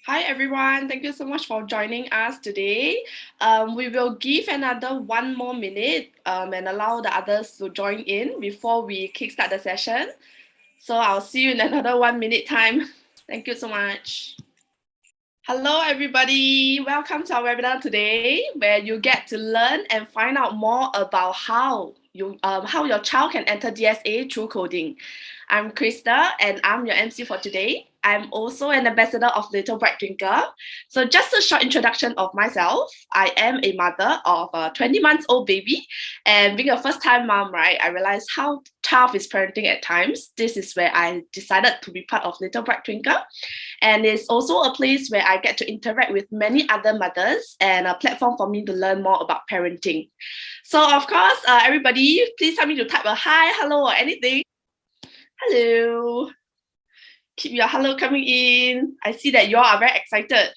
Hi everyone, thank you so much for joining us today. We will give another 1 more minute and allow the others to join in before we kickstart the session. So I'll see you in another 1 minute time. Thank you so much. Hello everybody, welcome to our webinar today where you get to learn and find out more about how your child can enter DSA through coding. I'm Krista and I'm your MC for today. I'm also an ambassador of Little Bright Twinkle. So just a short introduction of myself. I am a mother of a 20-month-old baby, and being a first-time mom, right, I realized how tough is parenting at times. This is where I decided to be part of Little Bright Twinkle. And it's also a place where I get to interact with many other mothers and a platform for me to learn more about parenting. So of course, everybody, please help me to type a hi, hello, or anything. Hello. Keep your hello coming in. I see that you all are very excited.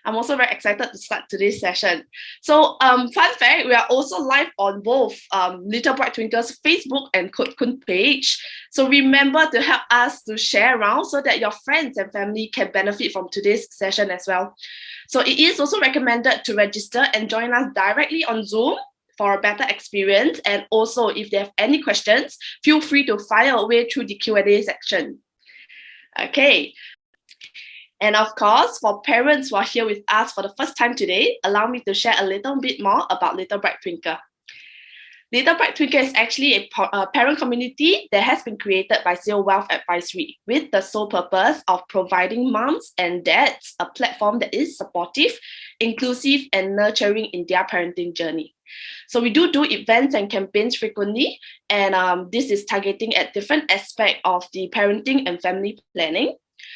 I'm also very excited to start today's session. So, fun fact, we are also live on both Little Bright Twinkle's Facebook and Kun page. So remember to help us to share around so that your friends and family can benefit from today's session as well. So it is also recommended to register and join us directly on Zoom for a better experience. And also, if they have any questions, feel free to fire away through the Q&A section. Okay. And of course, for parents who are here with us for the first time today, allow me to share a little bit more about Little Bright Twinkle. Little Bright Twinkle is actually a parent community that has been created by Seal Wealth Advisory with the sole purpose of providing moms and dads a platform that is supportive, inclusive, and nurturing in their parenting journey. So we do events and campaigns frequently, and this is targeting at different aspects of the parenting and family planning.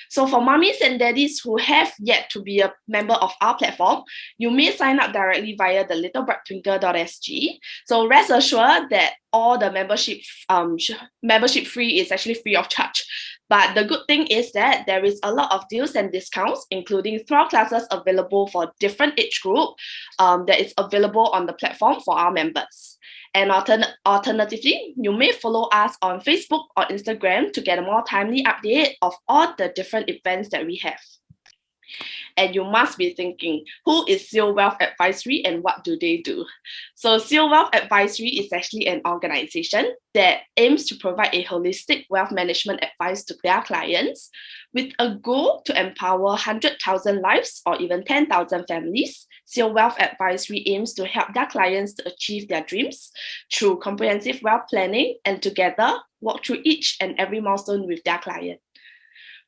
So for mommies and daddies who have yet to be a member of our platform, you may sign up directly via the littlebrightTwinkle.sg. So rest assured that all the membership fee is actually free of charge. But the good thing is that there is a lot of deals and discounts, including 12 classes available for different age group that is available on the platform for our members. And alternatively, you may follow us on Facebook or Instagram to get a more timely update of all the different events that we have. And you must be thinking, who is Seal Wealth Advisory and what do they do? So Seal Wealth Advisory is actually an organization that aims to provide a holistic wealth management advice to their clients with a goal to empower 100,000 lives or even 10,000 families. Seal Wealth Advisory aims to help their clients to achieve their dreams through comprehensive wealth planning and together walk through each and every milestone with their client.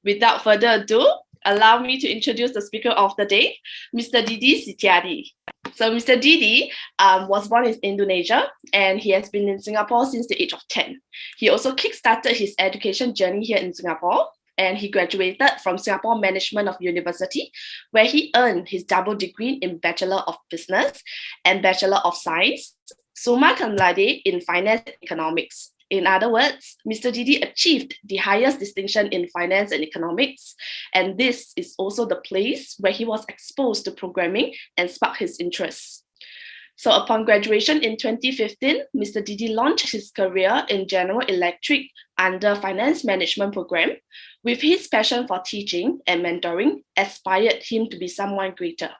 Without further ado, allow me to introduce the speaker of the day, Mr. Didi Setiadi. So Mr. Didi was born in Indonesia and he has been in Singapore since the age of 10. He also kickstarted his education journey here in Singapore, and he graduated from Singapore Management of University, where he earned his double degree in Bachelor of Business and Bachelor of Science, summa cum laude in Finance and Economics. In other words, Mr. Didi achieved the highest distinction in finance and economics, and this is also the place where he was exposed to programming and sparked his interests. So upon graduation in 2015, Mr. Didi launched his career in General Electric under Finance Management Program, with his passion for teaching and mentoring inspired him to be someone greater.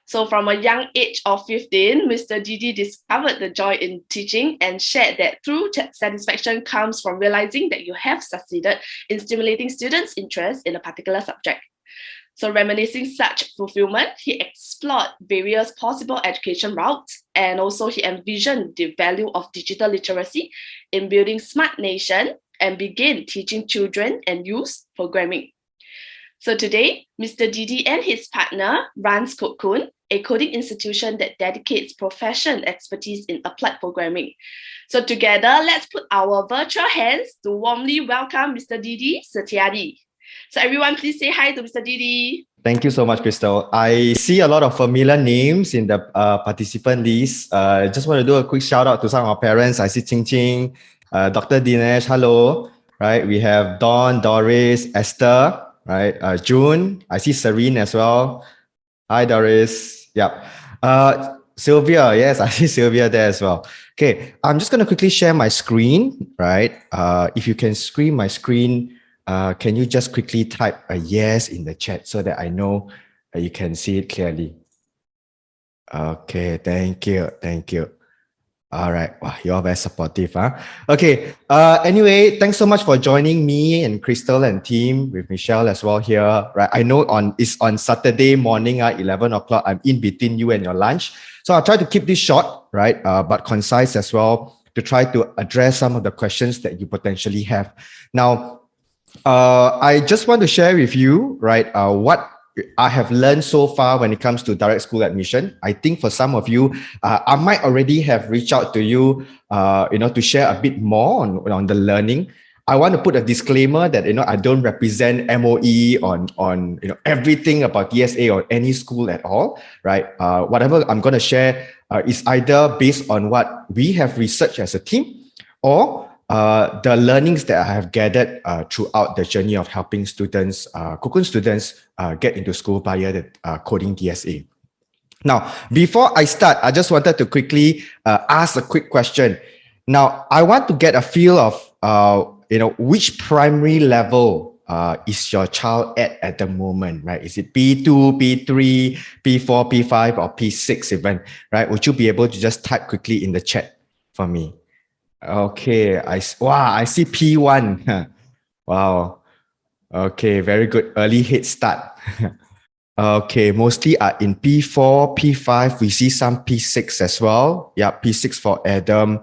So from a young age of 15, Mr. Didi discovered the joy in teaching and shared that true satisfaction comes from realizing that you have succeeded in stimulating students' interest in a particular subject. So reminiscing such fulfillment, he explored various possible education routes, and also he envisioned the value of digital literacy in building smart nation and began teaching children and youth programming. So today, Mr. Didi and his partner runs Cocoon, a coding institution that dedicates profession expertise in applied programming. So together, let's put our virtual hands to warmly welcome Mr. Didi Setiadi. So everyone, please say hi to Mr. Didi. Thank you so much, Crystal. I see a lot of familiar names in the participant list. Just want to do a quick shout out to some of our parents. I see Ching Ching, Dr. Dinesh, hello. Right, we have Dawn, Doris, Esther, right? June, I see Serene as well. Hi, Doris. Yeah. Sylvia, yes, I see Sylvia there as well. Okay, I'm just going to quickly share my screen, right? If you can screen my screen, Can you just quickly type a yes in the chat so that I know you can see it clearly? Okay, thank you. Thank you. All right. Wow, you're very supportive, huh? Okay. Anyway, thanks so much for joining me and Crystal and team with Michelle as well here. Right. I know it's on Saturday morning at 11 o'clock. I'm in between you and your lunch. So I'll try to keep this short, right? But concise as well to try to address some of the questions that you potentially have. Now, I just want to share with you, right, what I have learned so far when it comes to direct school admission. I think for some of you, I might already have reached out to you, to share a bit more on the learning. I want to put a disclaimer that I don't represent MOE on everything about DSA or any school at all, right? Whatever I'm going to share is either based on what we have researched as a team, or the learnings that I have gathered throughout the journey of helping students, Cocoon students, get into school via the coding DSA. Now, before I start, I just wanted to quickly ask a quick question. Now, I want to get a feel of, which primary level is your child at the moment, right? Is it P2, P3, P4, P5, or P6 even, right? Would you be able to just type quickly in the chat for me? Okay, I see P1. Wow. Okay, very good. Early head start. Okay, mostly are in P4, P5. We see some P6 as well. Yeah, P6 for Adam.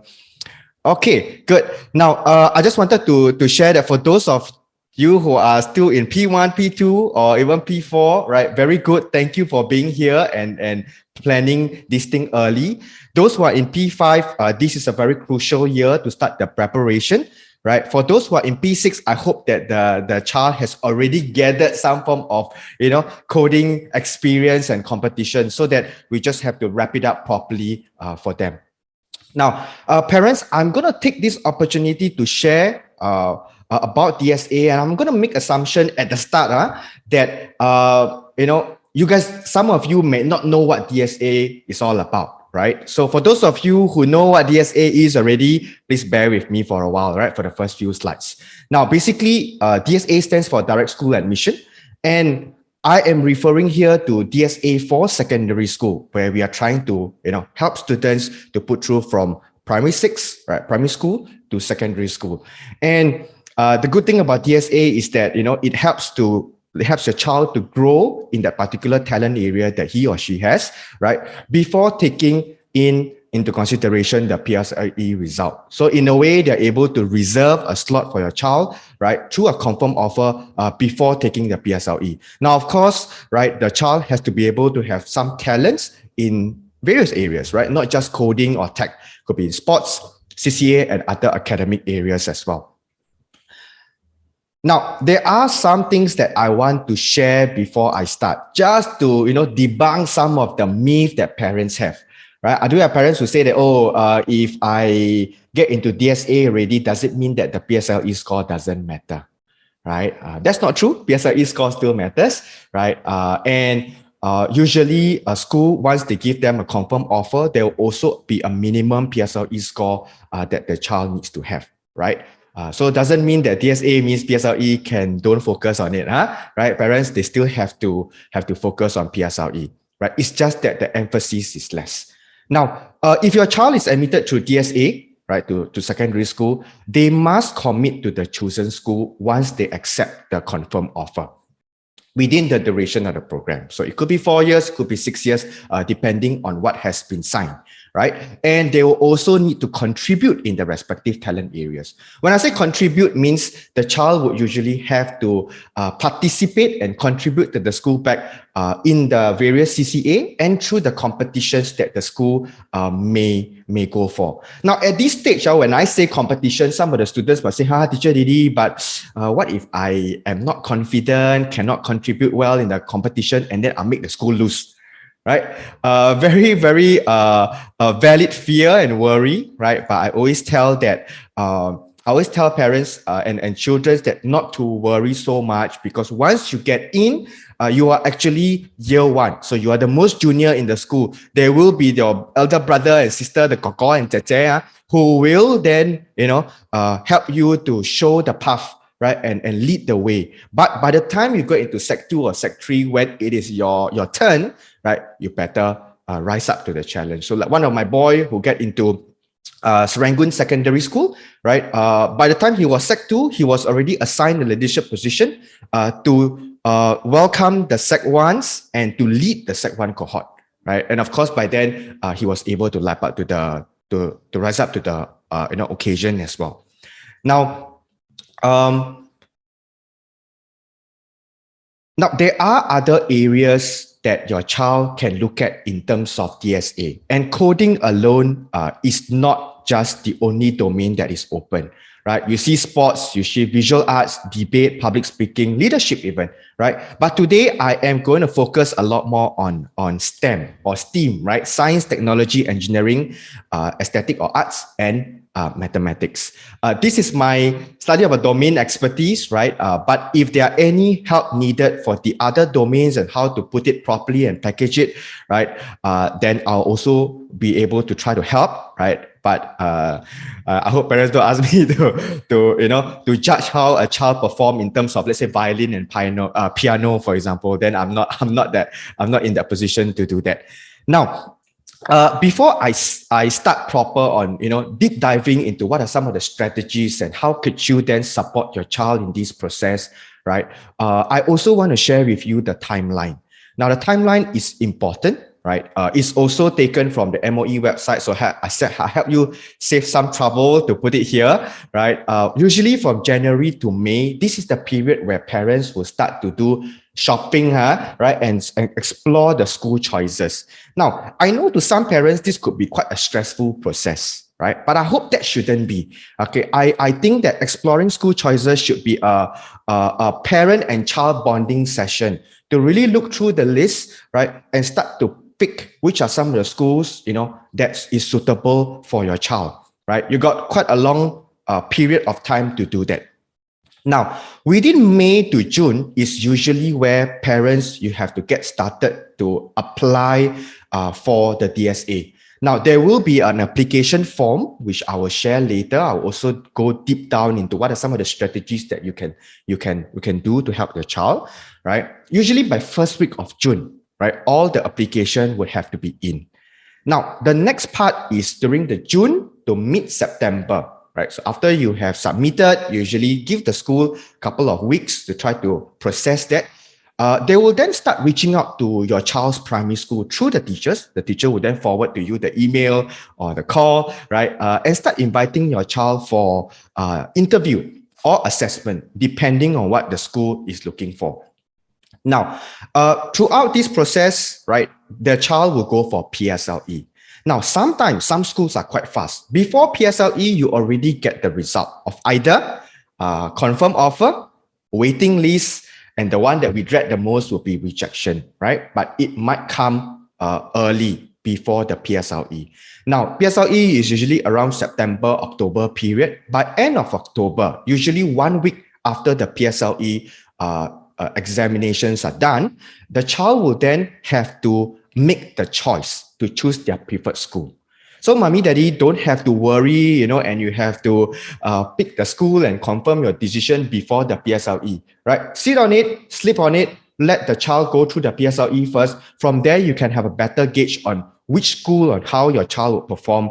Okay, good. Now, I just wanted to share that for those of you who are still in P1, P2, or even P4, right? Very good. Thank you for being here and planning this thing early. Those who are in P5, this is a very crucial year to start the preparation, right? For those who are in P6, I hope that the child has already gathered some form of, coding experience and competition so that we just have to wrap it up properly for them. Now, parents, I'm going to take this opportunity to share about DSA, and I'm going to make assumption at the start that, you guys, some of you may not know what DSA is all about, right? So for those of you who know what DSA is already, please bear with me for a while, right? For the first few slides. Now, basically, DSA stands for Direct School Admission, and I am referring here to DSA for secondary school, where we are trying to, help students to put through from primary school to secondary school. And the good thing about DSA is that, it helps your child to grow in that particular talent area that he or she has, right? Before taking into consideration the PSLE result. So in a way, they're able to reserve a slot for your child, right, through a confirmed offer before taking the PSLE. Now, of course, right, the child has to be able to have some talents in various areas, right? Not just coding or tech, could be in sports, CCA, and other academic areas as well. Now, there are some things that I want to share before I start, just to, debunk some of the myths that parents have. Right? I do have parents who say that, if I get into DSA already, does it mean that the PSLE score doesn't matter? Right? That's not true. PSLE score still matters, right? Usually a school, once they give them a confirmed offer, there will also be a minimum PSLE score that the child needs to have, right? So it doesn't mean that DSA means PSLE don't focus on it, right? Parents, they still have to focus on PSLE, right? It's just that the emphasis is less. Now, if your child is admitted through DSA, right, to secondary school, they must commit to the chosen school once they accept the confirmed offer within the duration of the program. So it could be 4 years, it could be 6 years, depending on what has been signed, right? And they will also need to contribute in the respective talent areas. When I say contribute, means the child would usually have to participate and contribute to the school back in the various CCA and through the competitions that the school may go for. Now, at this stage, when I say competition, some of the students might say, teacher Didi, but what if I am not confident, cannot contribute well in the competition, and then I'll make the school lose? Right? Very, very valid fear and worry, right? But I always tell parents and children that not to worry so much, because once you get in, you are actually year one. So you are the most junior in the school. There will be your elder brother and sister, the koko and tete, who will then, help you to show the path right, and lead the way. But by the time you go into Sec 2 or Sec 3, when it is your turn, right, you better rise up to the challenge. So like one of my boy who get into Serangoon Secondary School, right? By the time he was Sec 2, he was already assigned a leadership position to welcome the Sec 1s and to lead the Sec 1 cohort, right? And of course, by then, he was able to lap up to the, to rise up to the, occasion as well. Now, now, there are other areas that your child can look at in terms of DSA. And coding alone is not just the only domain that is open, right? You see sports, you see visual arts, debate, public speaking, leadership even, right? But today, I am going to focus a lot more on STEM or STEAM, right? Science, technology, engineering, aesthetic or arts, and mathematics. This is my study of a domain expertise, right? But if there are any help needed for the other domains and how to put it properly and package it, right? Then I'll also be able to try to help, right? But I hope parents don't ask me to judge how a child perform in terms of, let's say, violin and piano, for example. Then I'm not in that position to do that. Now, before I start proper on, deep diving into what are some of the strategies and how could you then support your child in this process, right? I also want to share with you the timeline. Now, the timeline is important, right? It's also taken from the MOE website. So I help you save some trouble to put it here, right? Usually from January to May, this is the period where parents will start to do shopping, right? And explore the school choices. Now, I know to some parents, this could be quite a stressful process, right? But I hope that shouldn't be. Okay, I think that exploring school choices should be a parent and child bonding session to really look through the list, right? And start to pick which are some of the schools, that is suitable for your child, right? You got quite a long period of time to do that. Now, within May to June is usually where parents, you have to get started to apply for the DSA. Now, there will be an application form, which I will share later. I'll also go deep down into what are some of the strategies that you can do to help your child, right? Usually by first week of June, right? All the application would have to be in. Now, the next part is during the June to mid-September, right? So after you have submitted, usually give the school a couple of weeks to try to process that. They will then start reaching out to your child's primary school through the teachers. The teacher will then forward to you the email or the call, right? And start inviting your child for interview or assessment, depending on what the school is looking for. Now, throughout this process, right, the child will go for PSLE. Now, sometimes some schools are quite fast. Before PSLE, you already get the result of either confirmed offer, waiting list, and the one that we dread the most will be rejection, right? But it might come early before the PSLE. Now, PSLE is usually around September, October period. By end of October, usually 1 week after the PSLE examinations are done, the child will then have to make the choice to choose their preferred school. So mommy, daddy don't have to worry, and you have to pick the school and confirm your decision before the PSLE, right? Sit on it, sleep on it, let the child go through the PSLE first. From there, you can have a better gauge on which school or how your child will perform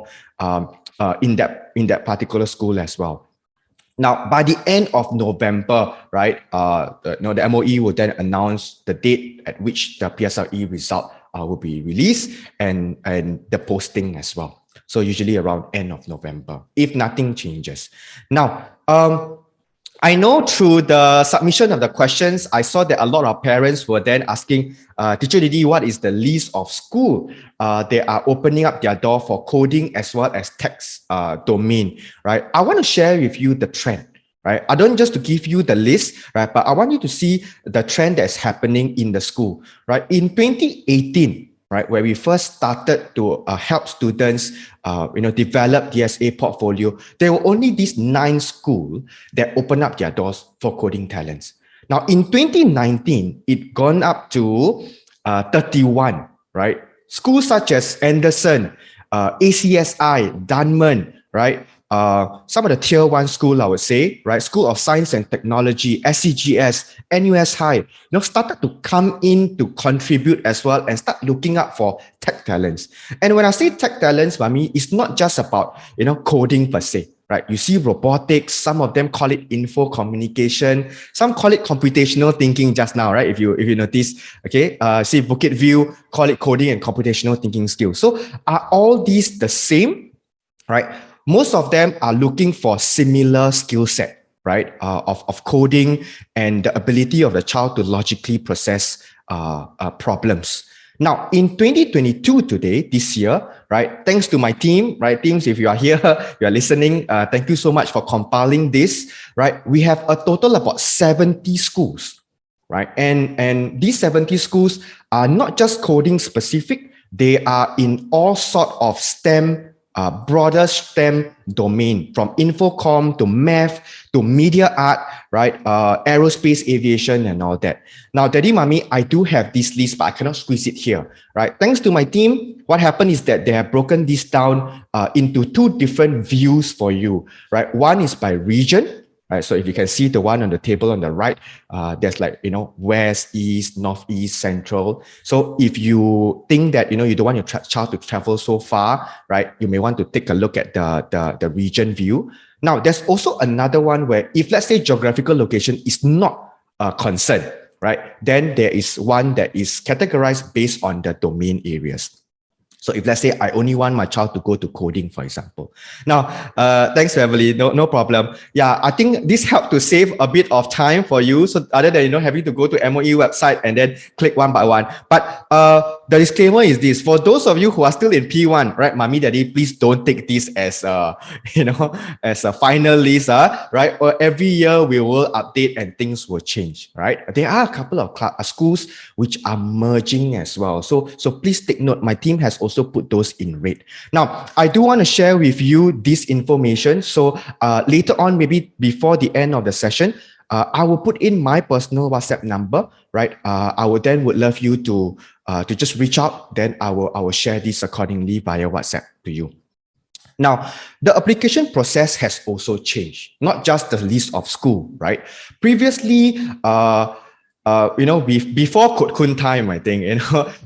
in that particular school as well. Now, by the end of November, right, the MOE will then announce the date at which the PSLE result will be released and the posting as well. So usually around end of November, if nothing changes. Now, I know through the submission of the questions, I saw that a lot of parents were then asking, Teacher Didi, what is the list of school they are opening up their door for coding as well as text domain, right? I want to share with you the trend, right? I don't just to give you the list, right? But I want you to see the trend that's happening in the school, right? In 2018, right, where we first started to help students, develop DSA portfolio, there were only these 9 schools that opened up their doors for coding talents. Now, in 2019, it gone up to 31, right? Schools such as Anderson, ACSI, Dunman, right? some of the tier one school, I would say, right? School of Science and Technology, SCGS, NUS High, started to come in to contribute as well and start looking up for tech talents. And when I say tech talents, Mami, it's not just about, coding per se, right? You see robotics, some of them call it info communication, some call it computational thinking just now, right? If you notice, okay, see Bukit View, call it coding and computational thinking skills. So are all these the same, right? Most of them are looking for similar skill set, right? Of coding and the ability of the child to logically process problems. Now, in 2022 today, this year, right, thanks to my team, right, teams, if you are here, you are listening, thank you so much for compiling this, right? We have a total of about 70 schools, right? And these 70 schools are not just coding specific, they are in all sort of STEM, broader STEM domain, from infocom to math to media art, right? Aerospace, aviation, and all that. Now, Daddy, Mommy, I do have this list, but I cannot squeeze it here, right? Thanks to my team, what happened is that they have broken this down into two different views for you, right? One is by region, right? So if you can see the one on the table on the right, there's like, west, east, northeast, central. So if you think that, you don't want your child to travel so far, right? You may want to take a look at the region view. Now, there's also another one where if, let's say, geographical location is not a concern, right? Then there is one that is categorized based on the domain areas. So if, let's say, I only want my child to go to coding, for example. Now, thanks, Beverly. No problem. Yeah, I think this helped to save a bit of time for you. So other than, having to go to MOE website and then click one by one. But the disclaimer is this: for those of you who are still in P1, right, Mommy, Daddy, please don't take this as as a final list, right? Or every year we will update and things will change, right? There are a couple of schools which are merging as well. So please take note. My team has also put those in red. Now, I do want to share with you this information. So later on, maybe before the end of the session, I will put in my personal WhatsApp number, right? I would love you to just reach out. Then I will share this accordingly via WhatsApp to you. Now, the application process has also changed, not just the list of school, right? Previously, before Code Kun time, I think,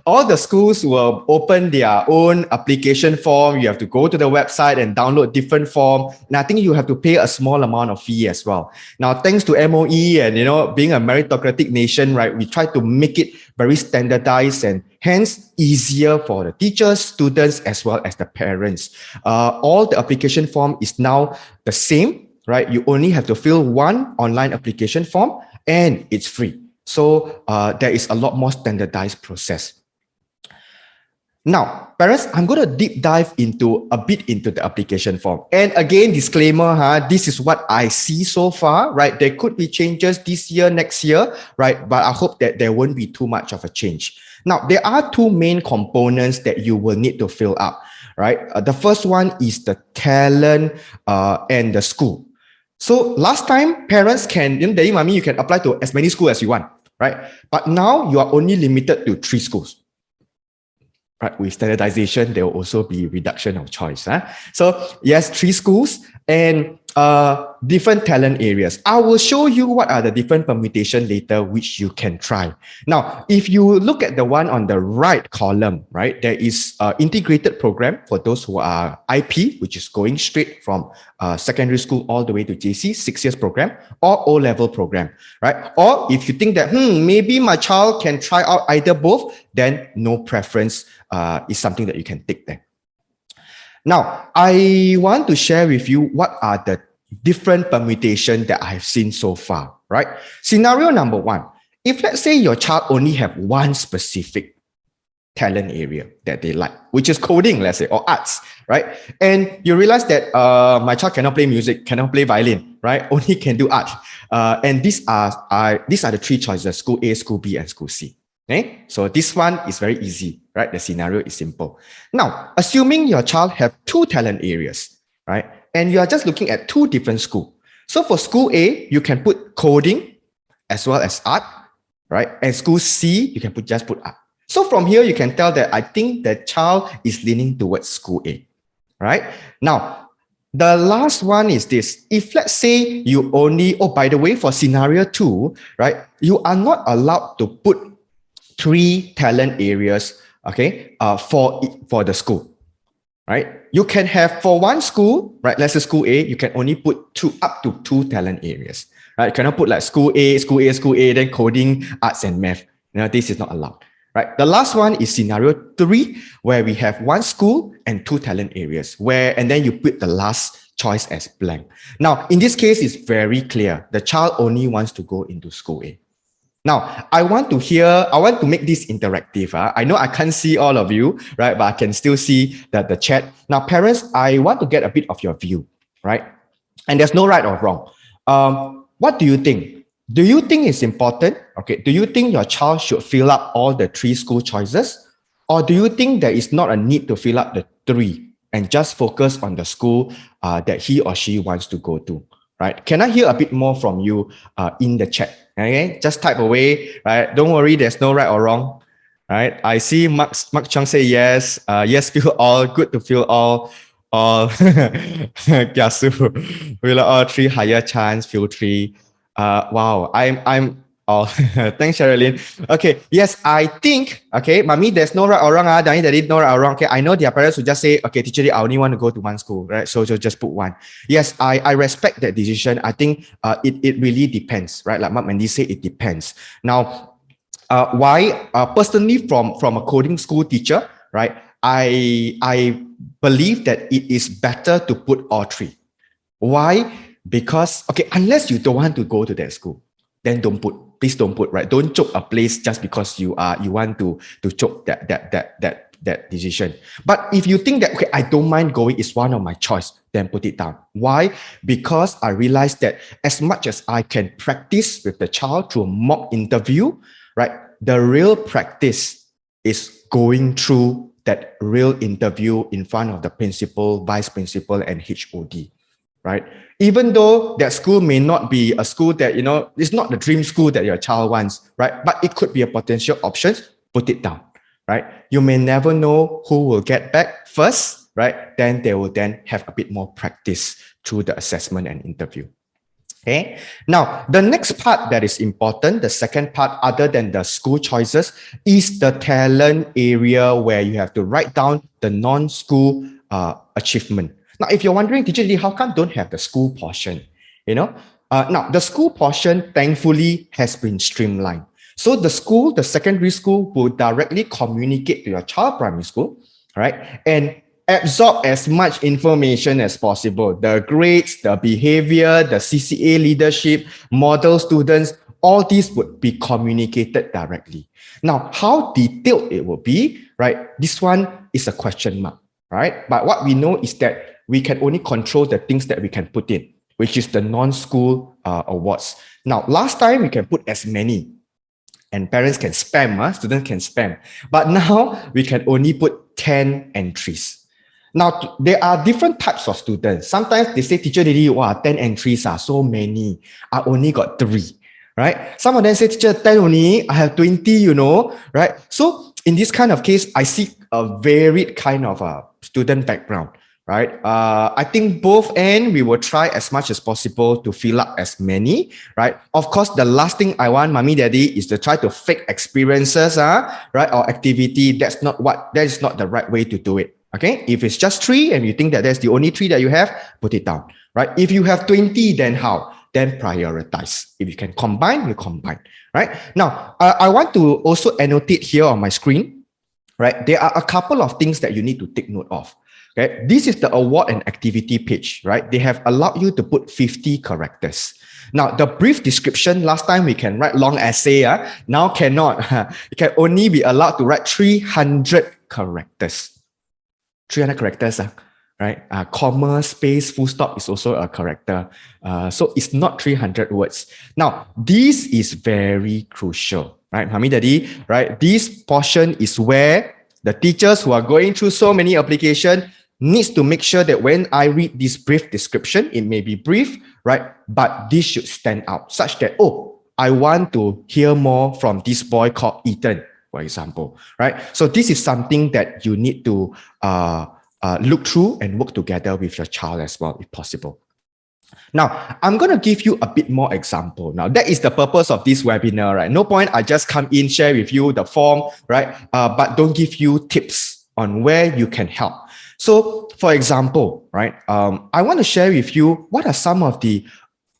all the schools will open their own application form. You have to go to the website and download different form. And I think you have to pay a small amount of fee as well. Now, thanks to MOE and, being a meritocratic nation, right, we try to make it very standardized and hence easier for the teachers, students, as well as the parents. All the application form is now the same, right? You only have to fill one online application form and it's free. So there is a lot more standardized process. Now, parents, I'm going to deep dive a bit into the application form. And again, disclaimer, this is what I see so far, right? There could be changes this year, next year, right? But I hope that there won't be too much of a change. Now, there are two main components that you will need to fill up, right? The first one is the talent and the school. So last time, parents can, Daddy, Mommy, you can apply to as many schools as you want, right? But now you are only limited to 3 schools. Right, with standardization, there will also be reduction of choice. So yes, 3 schools and different talent areas. I will show you what are the different permutations later, which you can try. Now, if you look at the one on the right column, right, there is an integrated program for those who are IP, which is going straight from secondary school all the way to JC, 6 years program, or O-level program, right? Or if you think that, maybe my child can try out either both, then no preference is something that you can take there. Now, I want to share with you what are the different permutations that I've seen so far, right? Scenario number 1, if let's say your child only have one specific talent area that they like, which is coding, let's say, or arts, right? And you realize that my child cannot play music, cannot play violin, right? Only can do art. And these are the 3 choices: school A, school B, and school C. Okay? So this one is very easy, right? The scenario is simple. Now, assuming your child have 2 talent areas, right? And you are just looking at 2 different schools. So for school A, you can put coding as well as art, right? And school C, you can just put art. So from here, you can tell that I think the child is leaning towards school A, right? Now, The last one is this. If let's say you only, oh, by the way, for scenario 2, right, you are not allowed to put 3 talent areas, okay, for the school, right? You can have for one school, right? Let's say school A, you can only put up to 2 talent areas, right? You cannot put like school A, then coding, arts and math. This is not allowed, right? The last one is scenario 3, where we have one school and 2 talent areas, and then you put the last choice as blank. Now, in this case, it's very clear. The child only wants to go into school A. Now, I want to make this interactive. I know I can't see all of you, right? But I can still see the chat. Now, parents, I want to get a bit of your view, right? And there's no right or wrong. What do you think? Do you think it's important? Okay. Do you think your child should fill up all the 3 school choices? Or do you think there is not a need to fill up the 3 and just focus on the school that he or she wants to go to? Right? Can I hear a bit more from you in the chat? Okay, just type away. Right? Don't worry, there's no right or wrong. Right? I see Mark Chung say yes. Yes, feel all. Good to feel all. All. Yasu. Will all 3 higher chance. Feel 3. Wow. I'm. Oh, thanks, Sherilyn. Okay, yes, I think, okay, mommy, there's no right or wrong. Daddy, no right or wrong. Okay, I know their parents would just say, okay, teacher, I only want to go to one school, right? So just put one. Yes, I respect that decision. I think it really depends, right? Like Mark Mandy said, it depends. Now, why? Personally, from a coding school teacher, right? I believe that it is better to put all 3. Why? Because, okay, unless you don't want to go to that school, then please don't put, right? Don't choke a place just because you want to choke that decision. But if you think that, okay, I don't mind going, it's one of my choice, then put it down. Why? Because I realized that as much as I can practice with the child through a mock interview, right? The real practice is going through that real interview in front of the principal, vice principal, and HOD. Right? Even though that school may not be a school that, it's not the dream school that your child wants, right? But it could be a potential option, put it down, right? You may never know who will get back first, right? Then they will then have a bit more practice through the assessment and interview. Okay. Now, the next part that is important, the second part, other than the school choices, is the talent area where you have to write down the non-school achievement. Now, if you're wondering, teacher, how come don't have the school portion? Now the school portion, thankfully, has been streamlined. So the secondary school will directly communicate to your child primary school, right? And absorb as much information as possible. The grades, the behavior, the CCA leadership, model students, all these would be communicated directly. Now, how detailed it will be, right? This one is a question mark, right? But what we know is that we can only control the things that we can put in, which is the non-school awards. Now, last time we can put as many, and parents can spam, students can spam. But now we can only put 10 entries. Now, there are different types of students. Sometimes they say, teacher, 10 entries are so many. I only got 3, right? Some of them say, teacher, 10 only, I have 20, right? So in this kind of case, I see a varied kind of student background. Right. I think both ends, we will try as much as possible to fill up as many. Right. Of course, the last thing I want, mommy, daddy, is to try to fake experiences, right, or activity. That is not the right way to do it. Okay. If it's just 3 and you think that that's the only 3 that you have, put it down. Right. If you have 20, then how? Then prioritize. If you can combine, you combine. Right. Now, I want to also annotate here on my screen. Right. There are a couple of things that you need to take note of. Okay, this is the award and activity page, right? They have allowed you to put 50 characters. Now, the brief description, last time we can write long essay, now cannot. You can only be allowed to write 300 characters. 300 characters, right? Comma, space, full stop is also a character. So it's not 300 words. Now, this is very crucial, right? Mommy, daddy, right? This portion is where the teachers who are going through so many applications needs to make sure that when I read this brief description, it may be brief, right? But this should stand out such that, oh, I want to hear more from this boy called Ethan, for example, right? So this is something that you need to look through and work together with your child as well, if possible. Now, I'm going to give you a bit more example. Now, that is the purpose of this webinar, right? No point I just come in, share with you the form, right? But don't give you tips on where you can help. So, for example, right, I want to share with you what are some of the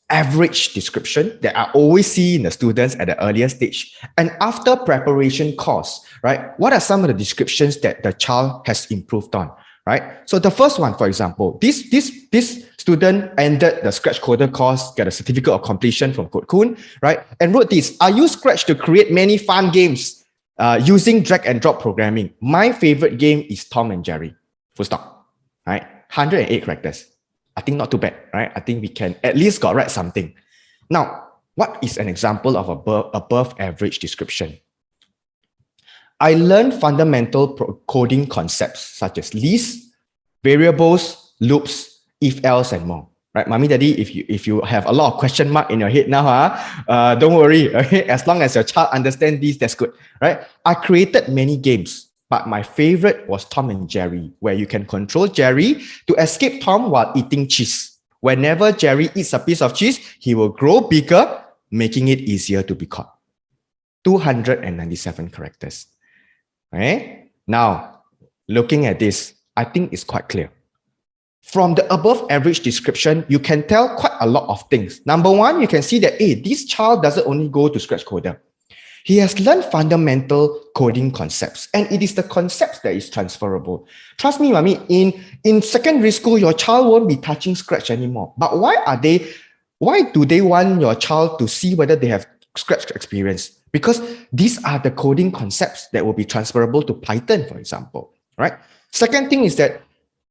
average description that I always see in the students at the earlier stage. And after preparation course, right, what are some of the descriptions that the child has improved on, right? So the first one, for example, this student ended the Scratch Coder course, get a certificate of completion from Kun, right? And wrote this: I use Scratch to create many fun games using drag and drop programming. My favorite game is Tom and Jerry. Full stop, right? 108 characters. I think not too bad, right? I think we can at least write something. Now, what is an example of above average description? I learned fundamental coding concepts such as lists, variables, loops, if else, and more. Right, mommy, daddy, if you have a lot of question mark in your head now, don't worry. Okay, as long as your child understands this, that's good. Right? I created many games, but my favorite was Tom and Jerry, where you can control Jerry to escape Tom while eating cheese. Whenever Jerry eats a piece of cheese, he will grow bigger, making it easier to be caught. 297 characters. Okay? Now, looking at this, I think it's quite clear. From the above average description, you can tell quite a lot of things. Number one, you can see that, hey, this child doesn't only go to Scratch Coder. He has learned fundamental coding concepts, and it is the concepts that is transferable. Trust me, mommy, in secondary school, your child won't be touching Scratch anymore. But why do they want your child to see whether they have Scratch experience? Because these are the coding concepts that will be transferable to Python, for example, right? Second thing is that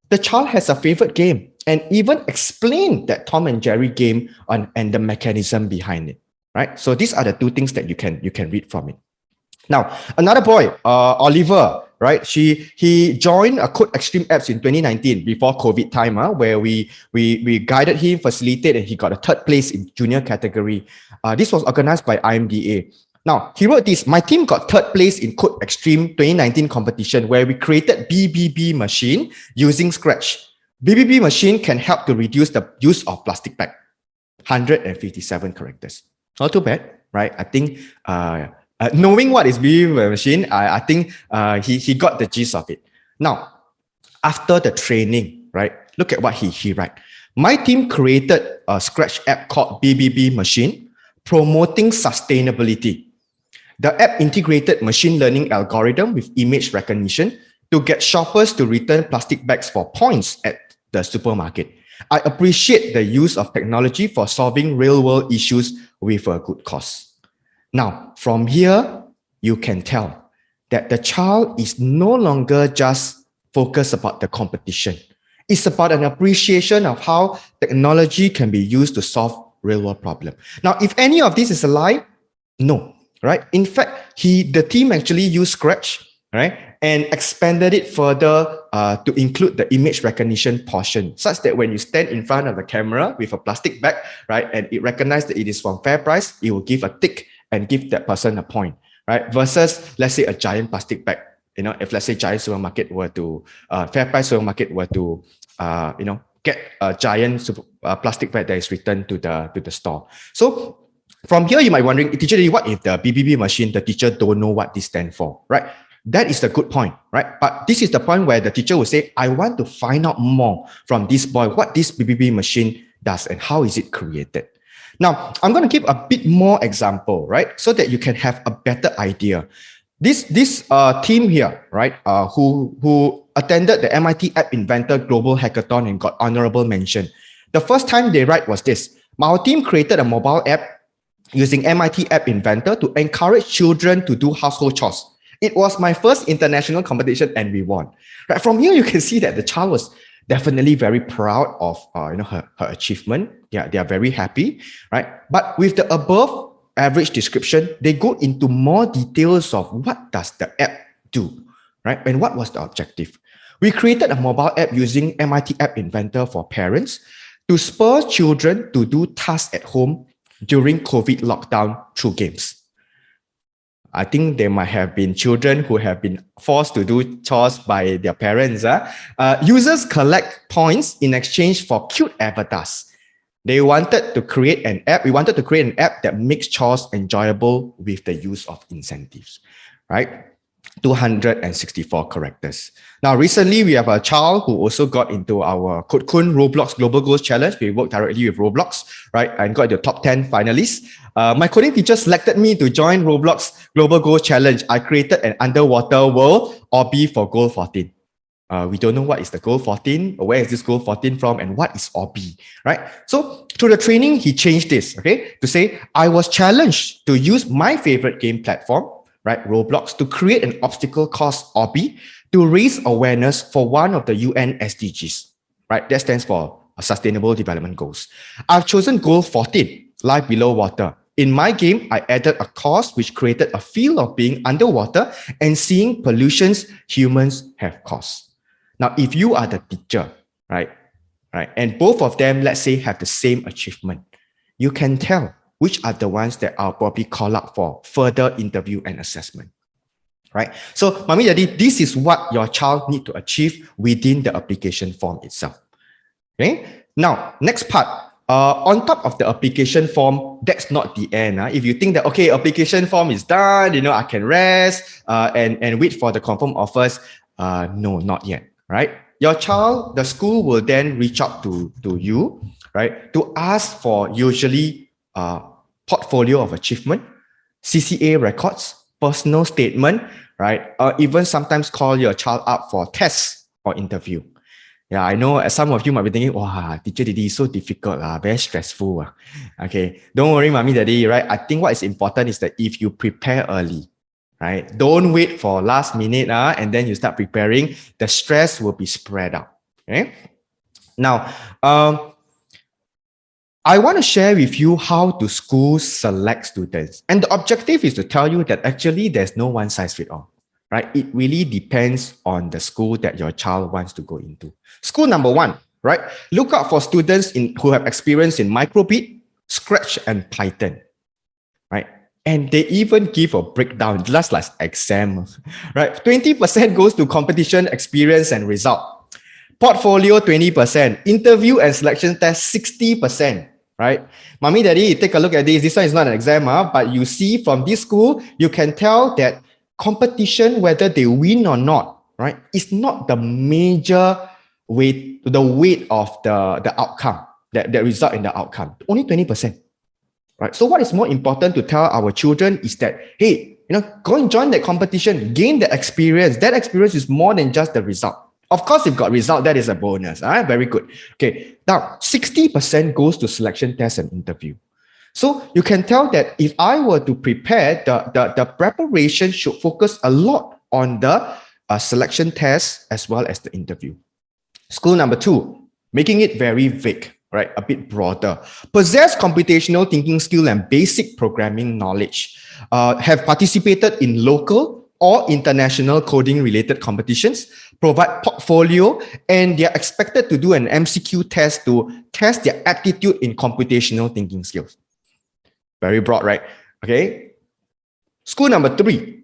the child has a favorite game and even explain that Tom and Jerry game and the mechanism behind it. Right? So these are the two things that you can read from it. Now, another boy, Oliver, right? He joined Code Extreme Apps in 2019 before COVID time, where we guided him, facilitated, and he got a 3rd place in junior category. This was organized by IMDA. Now, he wrote this: my team got 3rd place in Code Extreme 2019 competition, where we created BBB machine using Scratch. BBB machine can help to reduce the use of plastic bag. 157 characters. Not too bad, right? I think knowing what is BBB machine, I think he got the gist of it. Now, after the training, right? Look at what he write. My team created a Scratch app called BBB Machine, promoting sustainability. The app integrated machine learning algorithm with image recognition to get shoppers to return plastic bags for points at the supermarket. I appreciate the use of technology for solving real-world issues with a good cause. Now, from here, you can tell that the child is no longer just focused about the competition. It's about an appreciation of how technology can be used to solve real-world problems. Now, if any of this is a lie, no, right? In fact, the team actually used Scratch, right, and expanded it further to include the image recognition portion, such that when you stand in front of the camera with a plastic bag, right, and it recognizes that it is from FairPrice, it will give a tick and give that person a point, right? Versus, let's say, a giant plastic bag. You know, if let's say Giant Supermarket were to, FairPrice Supermarket were to, get a giant plastic bag that is returned to the store. So from here, you might be wondering, teacher, what if the BBB machine, the teacher don't know what this stands for, right? That is the good point, right? But this is the point where the teacher will say, I want to find out more from this boy, what this BBB machine does and how is it created. Now, I'm going to give a bit more example, right? So that you can have a better idea. This team here, right, who attended the MIT App Inventor Global Hackathon and got honorable mention. The first time they write was this: our team created a mobile app using MIT App Inventor to encourage children to do household chores. It was my first international competition and we won. Right, from here, you can see that the child was definitely very proud of her achievement. Yeah, they are very happy, right? But with the above average description, they go into more details of what does the app do, right? And what was the objective? We created a mobile app using MIT App Inventor for parents to spur children to do tasks at home during COVID lockdown through games. I think there might have been children who have been forced to do chores by their parents. Users collect points in exchange for cute avatars. They wanted to create an app. We wanted to create an app that makes chores enjoyable with the use of incentives, right? 264 characters. Now, recently, we have a child who also got into our Kotkun Roblox Global Goals Challenge. We worked directly with Roblox, right? And got into the top 10 finalists. My coding teacher selected me to join Roblox Global Goals Challenge. I created an underwater world, Obby, for goal 14. We don't know what is the goal 14, or where is this goal 14 from, and what is Obby, right? So through the training, he changed this, okay, to say, I was challenged to use my favorite game platform, right, Roblox, to create an obstacle course Obby to raise awareness for one of the UN SDGs, right? That stands for Sustainable Development Goals. I've chosen goal 14, life below water. In my game, I added a course which created a feel of being underwater and seeing pollutions humans have caused. Now, if you are the teacher, right, and both of them, let's say, have the same achievement, you can tell which are the ones that I'll probably call up for further interview and assessment, right? So, Mommy, Daddy, this is what your child need to achieve within the application form itself. Okay. Now, next part. On top of the application form, that's not the end. If you think that, okay, application form is done, I can rest and wait for the confirm offers. No, not yet, right? Your child, the school will then reach out to you, right, to ask for usually portfolio of achievement, CCA records, personal statement, right? Or even sometimes call your child up for tests or interview. Yeah, I know some of you might be thinking, wow, teacher Didi is so difficult, very stressful. Okay, don't worry, Mommy, Daddy, right? I think what is important is that if you prepare early, right? Don't wait for last minute and then you start preparing, the stress will be spread out. Okay. Now, I want to share with you how do schools select students. And the objective is to tell you that actually there's no one size fits all, right? It really depends on the school that your child wants to go into. School number one, right? Look out for students who have experience in microbit, Scratch, and Python, right? And they even give a breakdown, just like exam, right? 20% goes to competition, experience, and result. Portfolio, 20%. Interview and selection test, 60%, right? Mommy, Daddy, take a look at this. This one is not an exam, but you see from this school, you can tell that competition, whether they win or not, right, is not the major weight, the weight of the outcome, that result in the outcome. Only 20%. Right. So what is more important to tell our children is that, hey, go and join that competition, gain the experience. That experience is more than just the result. Of course, if got result, that is a bonus. Very good. Okay. Now, 60% goes to selection test and interview. So you can tell that if I were to prepare, the preparation should focus a lot on the selection test as well as the interview. School number two, making it very vague. Right, a bit broader. Possess computational thinking skill and basic programming knowledge. Have participated in local or international coding related competitions. Provide portfolio, and they are expected to do an MCQ test to test their aptitude in computational thinking skills. Very broad, right? Okay. School number three,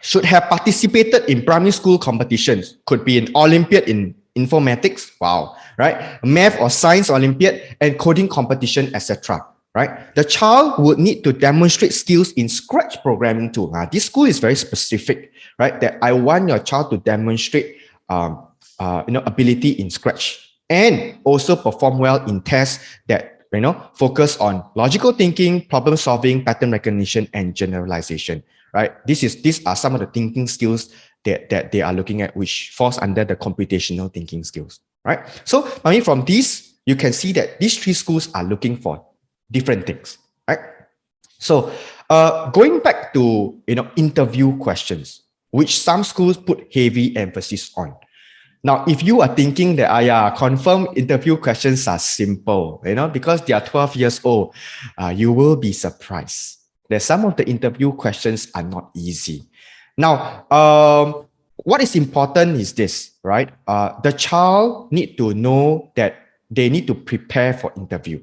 should have participated in primary school competitions. Could be an Olympiad in informatics, wow, right? Math or science Olympiad and coding competition, etc. Right? The child would need to demonstrate skills in Scratch programming too. This school is very specific, right? That I want your child to demonstrate, ability in Scratch and also perform well in tests that focus on logical thinking, problem solving, pattern recognition, and generalization. Right? These are some of the thinking skills that they are looking at, which falls under the computational thinking skills, right? So, from these, you can see that these three schools are looking for different things, right? So, going back to interview questions, which some schools put heavy emphasis on. Now, if you are thinking that confirm interview questions are simple, because they are 12 years old, you will be surprised that some of the interview questions are not easy. Now, what is important is this, right? The child need to know that they need to prepare for interview.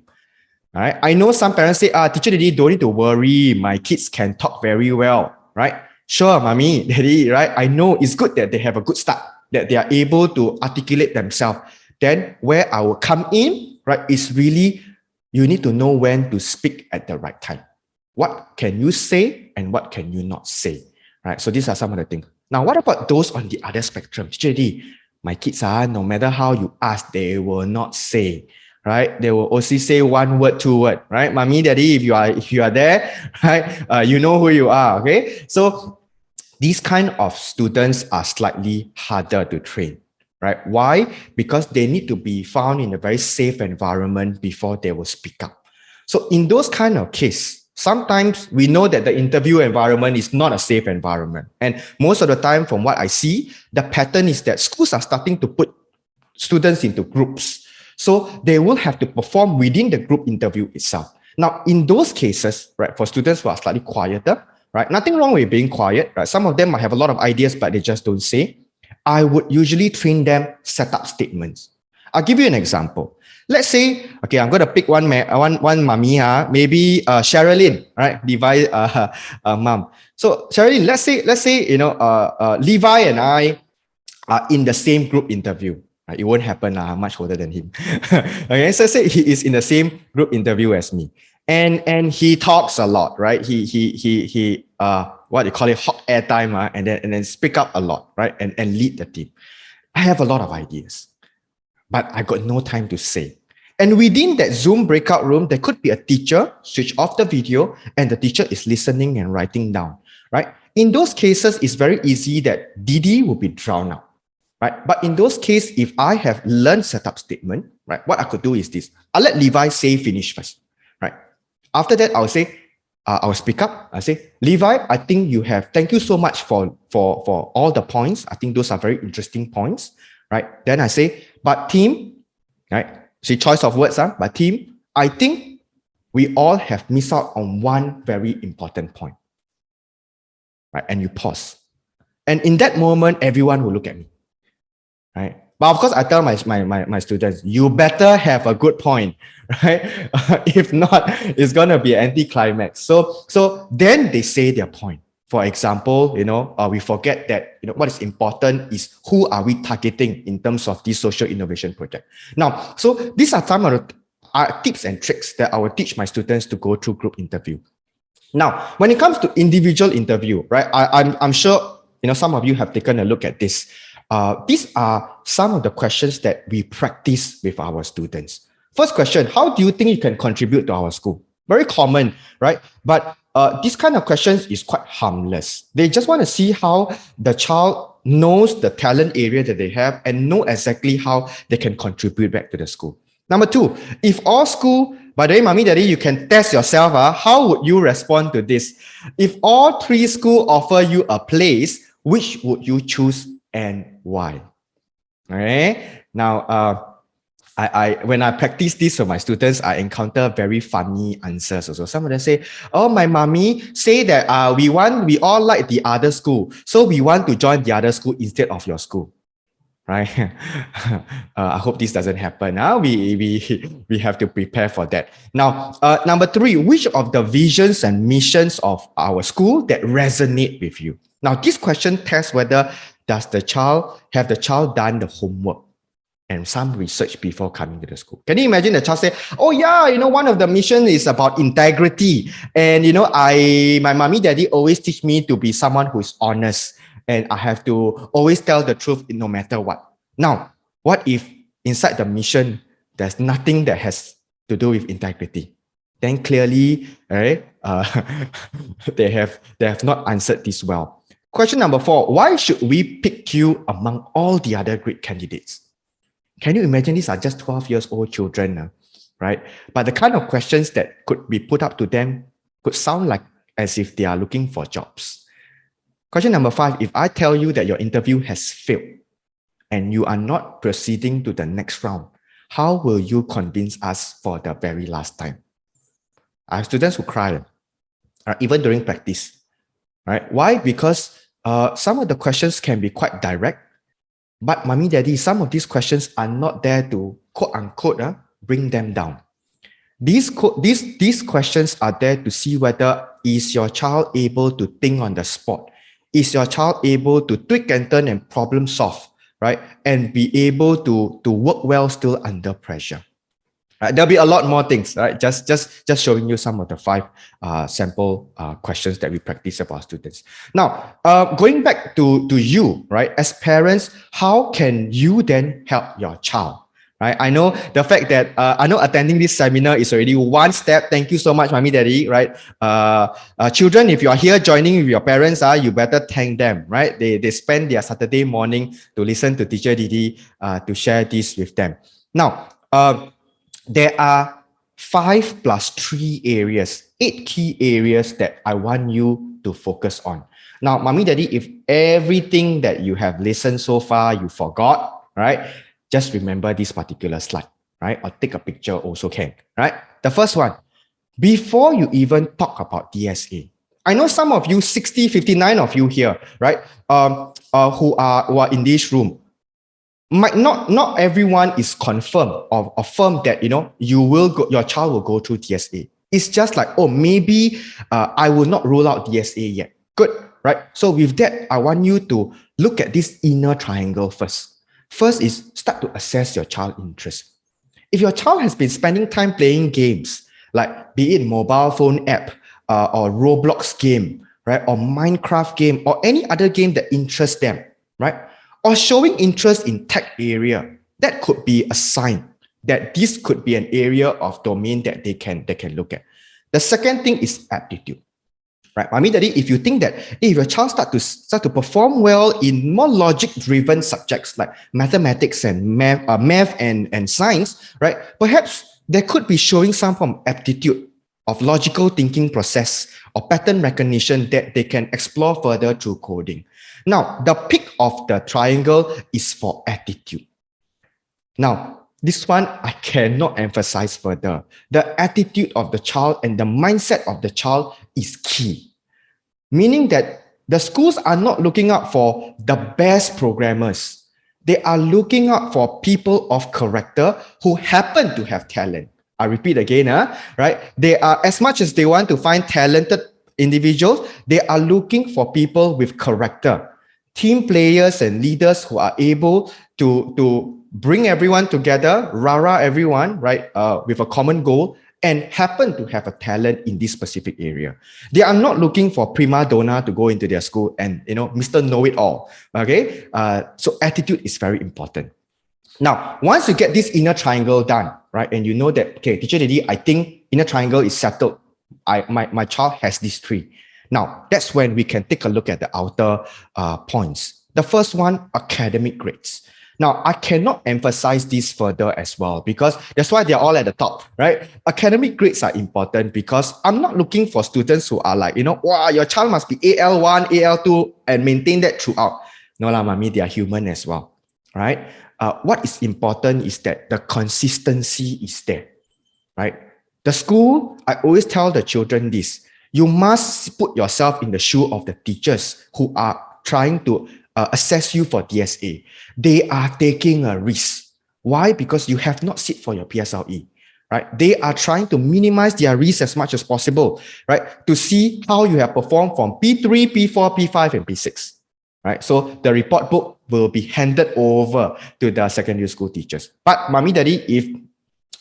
All right? I know some parents say, teacher Didi, don't need to worry. My kids can talk very well. right? Sure, mommy, daddy, right? I know it's good that they have a good start, that they are able to articulate themselves. Then where I will come in, right, is really you need to know when to speak at the right time. What can you say and what can you not say, right? So these are some of the things. Now, what about those on the other spectrum? JD, my kids are, no matter how you ask, they will not say, right? They will only say one word, two word, right? Mommy, daddy, if you are there, right? You know who you are, okay? So these kind of students are slightly harder to train, right? Why? Because they need to be found in a very safe environment before they will speak up. So in those kind of case, sometimes we know that the interview environment is not a safe environment. And most of the time, from what I see, the pattern is that schools are starting to put students into groups. So they will have to perform within the group interview itself. Now, in those cases, right, for students who are slightly quieter, right, nothing wrong with being quiet, right? Some of them might have a lot of ideas, but they just don't say. I would usually train them set up statements. I'll give you an example. Let's say, okay, I'm going to pick one mommy, maybe Sherilyn, right? Levi, mom. So Sherilyn, let's say, Levi and I are in the same group interview. Right? It won't happen. I'm much older than him. Okay, so say he is in the same group interview as me, and he talks a lot, right? He what you call it, hot air time, and then speak up a lot, right? And lead the team. I have a lot of ideas, but I got no time to say. And within that Zoom breakout room, there could be a teacher, switch off the video, and the teacher is listening and writing down, right? In those cases, it's very easy that Didi will be drowned out, right? But in those cases, if I have learned setup statement, right, what I could do is this. I'll let Levi say finish first, right? After that, I'll say, I'll speak up. I say, Levi, I think thank you so much for all the points. I think those are very interesting points, right? Then I say, but team, right? See, choice of words, but team, I think we all have missed out on one very important point, right? And you pause. And in that moment, everyone will look at me, right? But of course, I tell my students, you better have a good point, right? If not, it's going to be an anticlimax. So then they say their point. For example, we forget that what is important is who are we targeting in terms of this social innovation project. Now, so these are some of the tips and tricks that I will teach my students to go through group interview. Now, when it comes to individual interview, right? I'm sure some of you have taken a look at this. These are some of the questions that we practice with our students. First question, how do you think you can contribute to our school? Very common, right? But this kind of questions is quite harmless. They just want to see how the child knows the talent area that they have and know exactly how they can contribute back to the school. Number two, if all school, by the way, mommy, daddy, you can test yourself. How would you respond to this? If all three schools offer you a place, which would you choose and why? All right. Now, when I practice this with my students, I encounter very funny answers also. Some of them say, oh, my mommy say that we all like the other school. So we want to join the other school instead of your school. Right? I hope this doesn't happen. We have to prepare for that. Now, number three, which of the visions and missions of our school that resonate with you? Now, this question tests whether does the child done the homework and some research before coming to the school. Can you imagine the child say, oh yeah, one of the mission is about integrity. And my mommy, daddy always teach me to be someone who is honest. And I have to always tell the truth no matter what. Now, what if inside the mission, there's nothing that has to do with integrity? Then clearly, right, they have not answered this well. Question number 4, why should we pick you among all the other great candidates? Can you imagine these are just 12 years old children, right? But the kind of questions that could be put up to them could sound like as if they are looking for jobs. Question number 5, if I tell you that your interview has failed and you are not proceeding to the next round, how will you convince us for the very last time? I have students who cry, even during practice, right? Why? Because some of the questions can be quite direct, but mommy, daddy, some of these questions are not there to quote unquote bring them down. These questions are there to see whether is your child able to think on the spot? Is your child able to twist and turn and problem solve, right? And be able to work well still under pressure. Right, there'll be a lot more things, right? Just showing you some of the 5 sample questions that we practice about students. Now, going back to you, right? As parents, how can you then help your child? Right? I know the fact that I know attending this seminar is already one step. Thank you so much, mommy, daddy. Right? Children, if you are here joining with your parents, you better thank them. Right? They spend their Saturday morning to listen to teacher Didi to share this with them. Now, there are 5 plus 3 areas, 8 key areas that I want you to focus on. Now, mommy, daddy, if everything that you have listened so far you forgot, right? Just remember this particular slide, right? Or take a picture also can, right? The first one, before you even talk about DSA, I know some of you, 59 of you here, right? Who are in this room. Might not everyone is confirmed or affirmed that your child will go through DSA. It's just like, oh, maybe I will not rule out DSA yet. Good, right? So with that, I want you to look at this inner triangle first. First is start to assess your child's interest. If your child has been spending time playing games, like be it mobile phone app or Roblox game, right, or Minecraft game, or any other game that interests them, right, or showing interest in tech area, that could be a sign that this could be an area of domain that they can look at. The second thing is aptitude. Right, I mean that if you think that if your child start to perform well in more logic-driven subjects like mathematics and math and science, right, perhaps there could be showing some form of aptitude of logical thinking process or pattern recognition that they can explore further through coding. Now, the peak of the triangle is for attitude. Now, this one I cannot emphasize further. The attitude of the child and the mindset of the child is key. Meaning that the schools are not looking out for the best programmers. They are looking out for people of character who happen to have talent. I repeat again, right? They are, as much as they want to find talented individuals, they are looking for people with character. Team players and leaders who are able to bring everyone together, rah-rah everyone, right, with a common goal, and happen to have a talent in this specific area. They are not looking for prima donna to go into their school and, Mr. Know-it-all, okay? So attitude is very important. Now, once you get this inner triangle done, right, and you know that, okay, teacher Didi, I think inner triangle is settled. My child has these 3. Now, that's when we can take a look at the outer points. The first one, academic grades. Now, I cannot emphasize this further as well because that's why they're all at the top, right? Academic grades are important because I'm not looking for students who are like, wow, your child must be AL1, AL2 and maintain that throughout. No lah, mommy, they are human as well, right? What is important is that the consistency is there, right? The school, I always tell the children this, you must put yourself in the shoe of the teachers who are trying to assess you for DSA. They are taking a risk. Why? Because you have not sit for your PSLE, right? They are trying to minimize their risk as much as possible, right? To see how you have performed from P3, P4, P5, and P6, right? So the report book will be handed over to the secondary school teachers. But mommy, daddy, if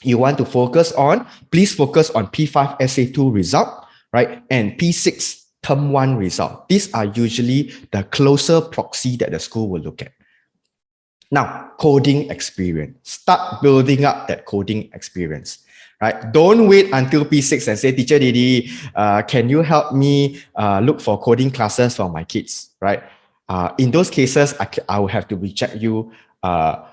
you want to focus on, please focus on P5 SA2 result, right? And P6 Term 1 result. These are usually the closer proxy that the school will look at. Now, coding experience. Start building up that coding experience, right? Don't wait until P6 and say, teacher Didi, can you help me look for coding classes for my kids, right? In those cases, I will have to reject you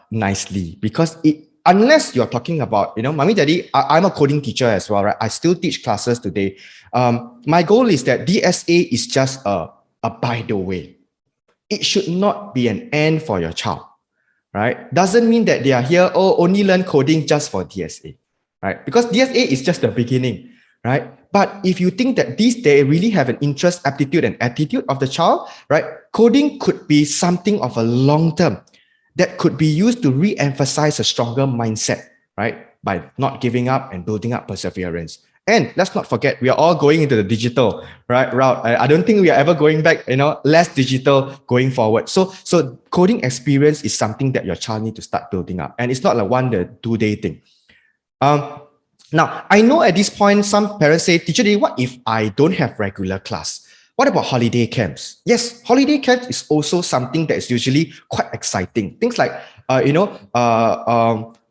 nicely because unless you're talking about, mommy, daddy, I'm a coding teacher as well, right? I still teach classes today. My goal is that DSA is just a by the way. It should not be an end for your child, right? Doesn't mean that they are here, only learn coding just for DSA, right? Because DSA is just the beginning, right? But if you think that they really have an interest, aptitude, and attitude of the child, right? Coding could be something of a long term that could be used to re-emphasize a stronger mindset, right? by not giving up and building up perseverance. And let's not forget, we are all going into the digital route. I don't think we are ever going back, less digital going forward. So coding experience is something that your child needs to start building up. And it's not like 1 to 2 day thing. Now, I know at this point, some parents say, Teacher Day, what if I don't have regular class? What about holiday camps? Yes, holiday camps is also something that is usually quite exciting. Things like,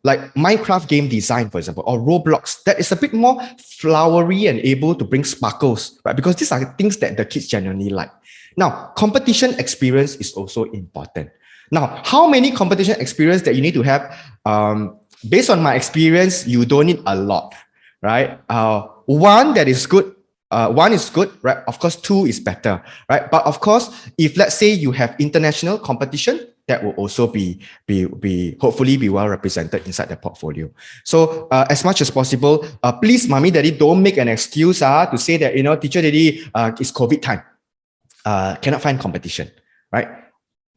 like Minecraft game design, for example, or Roblox, that is a bit more flowery and able to bring sparkles, right? Because these are things that the kids genuinely like. Now, competition experience is also important. Now, how many competition experience that you need to have? Based on my experience, you don't need a lot, right? One that is good. One is good, right? Of course, two is better, right? But of course, if let's say you have international competition, that will also be hopefully be well represented inside the portfolio. So as much as possible, please, mommy, daddy, don't make an excuse to say that, teacher, daddy, it's COVID time. Cannot find competition, right?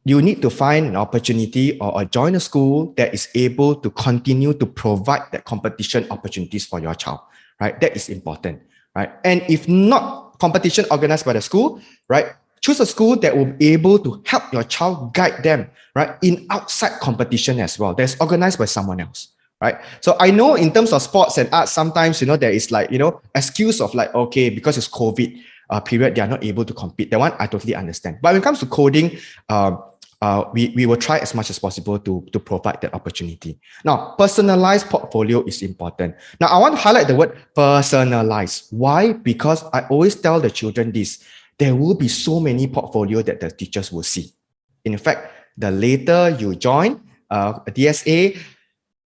You need to find an opportunity or join a school that is able to continue to provide that competition opportunities for your child, right? That is important, right? And if not competition organized by the school, right? Choose a school that will be able to help your child guide them, right? In outside competition as well. That's organized by someone else, right? So I know in terms of sports and arts, sometimes, there is like, excuse of like, okay, because it's COVID period, they are not able to compete. That one, I totally understand. But when it comes to coding, we will try as much as possible to provide that opportunity. Now, personalized portfolio is important. Now, I want to highlight the word personalized. Why? Because I always tell the children this, there will be so many portfolio that the teachers will see. In fact, the later you join DSA,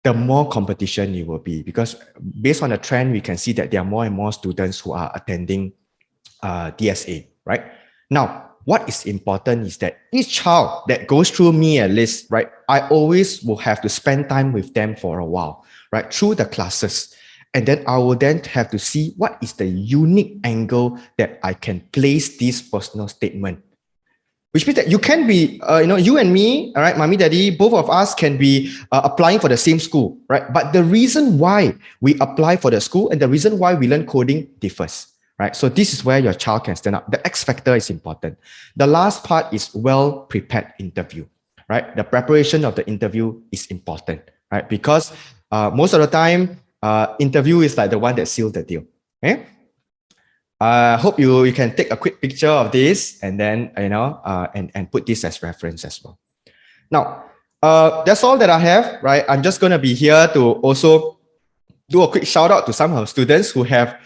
the more competition you will be, because based on the trend, we can see that there are more and more students who are attending DSA, right? Now, what is important is that each child that goes through me at least, right, I always will have to spend time with them for a while, right, through the classes. And then I will then have to see what is the unique angle that I can place this personal statement. Which means that you can be, you and me, all right, mommy, daddy, both of us can be applying for the same school, right? But the reason why we apply for the school and the reason why we learn coding differs. Right? So this is where your child can stand up. The X factor is important. The last part is well-prepared interview, right? The preparation of the interview is important, right? Because most of the time, interview is like the one that seals the deal. Okay? I hope you can take a quick picture of this and then, and put this as reference as well. Now, that's all that I have, right? I'm just going to be here to also do a quick shout out to some of our students who have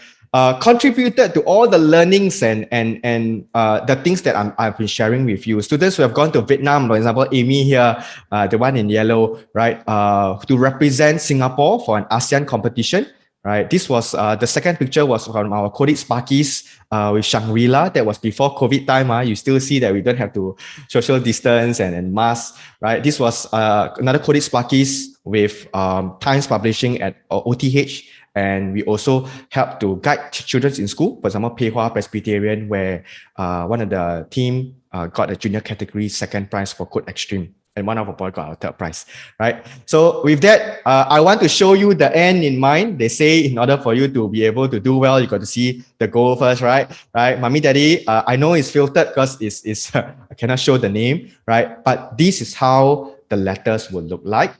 contributed to all the learnings and the things that I've been sharing with you. Students who have gone to Vietnam, for example, Amy here, the one in yellow, right, to represent Singapore for an ASEAN competition, right? This was the second picture was from our Coded Sparkies with Shangri-La. That was before COVID time. You still see that we don't have to social distance and mask, right? This was another Coded Sparkies with Times Publishing at OTH. And we also help to guide children in school. For example, Pei Hua Presbyterian, where one of the team got a junior category second prize for Code Extreme. And one of our boys got a third prize, right? So with that, I want to show you the end in mind. They say in order for you to be able to do well, you got to see the goal first, right? Right, mommy, daddy, I know it's filtered because it's I cannot show the name, right? But this is how the letters will look like.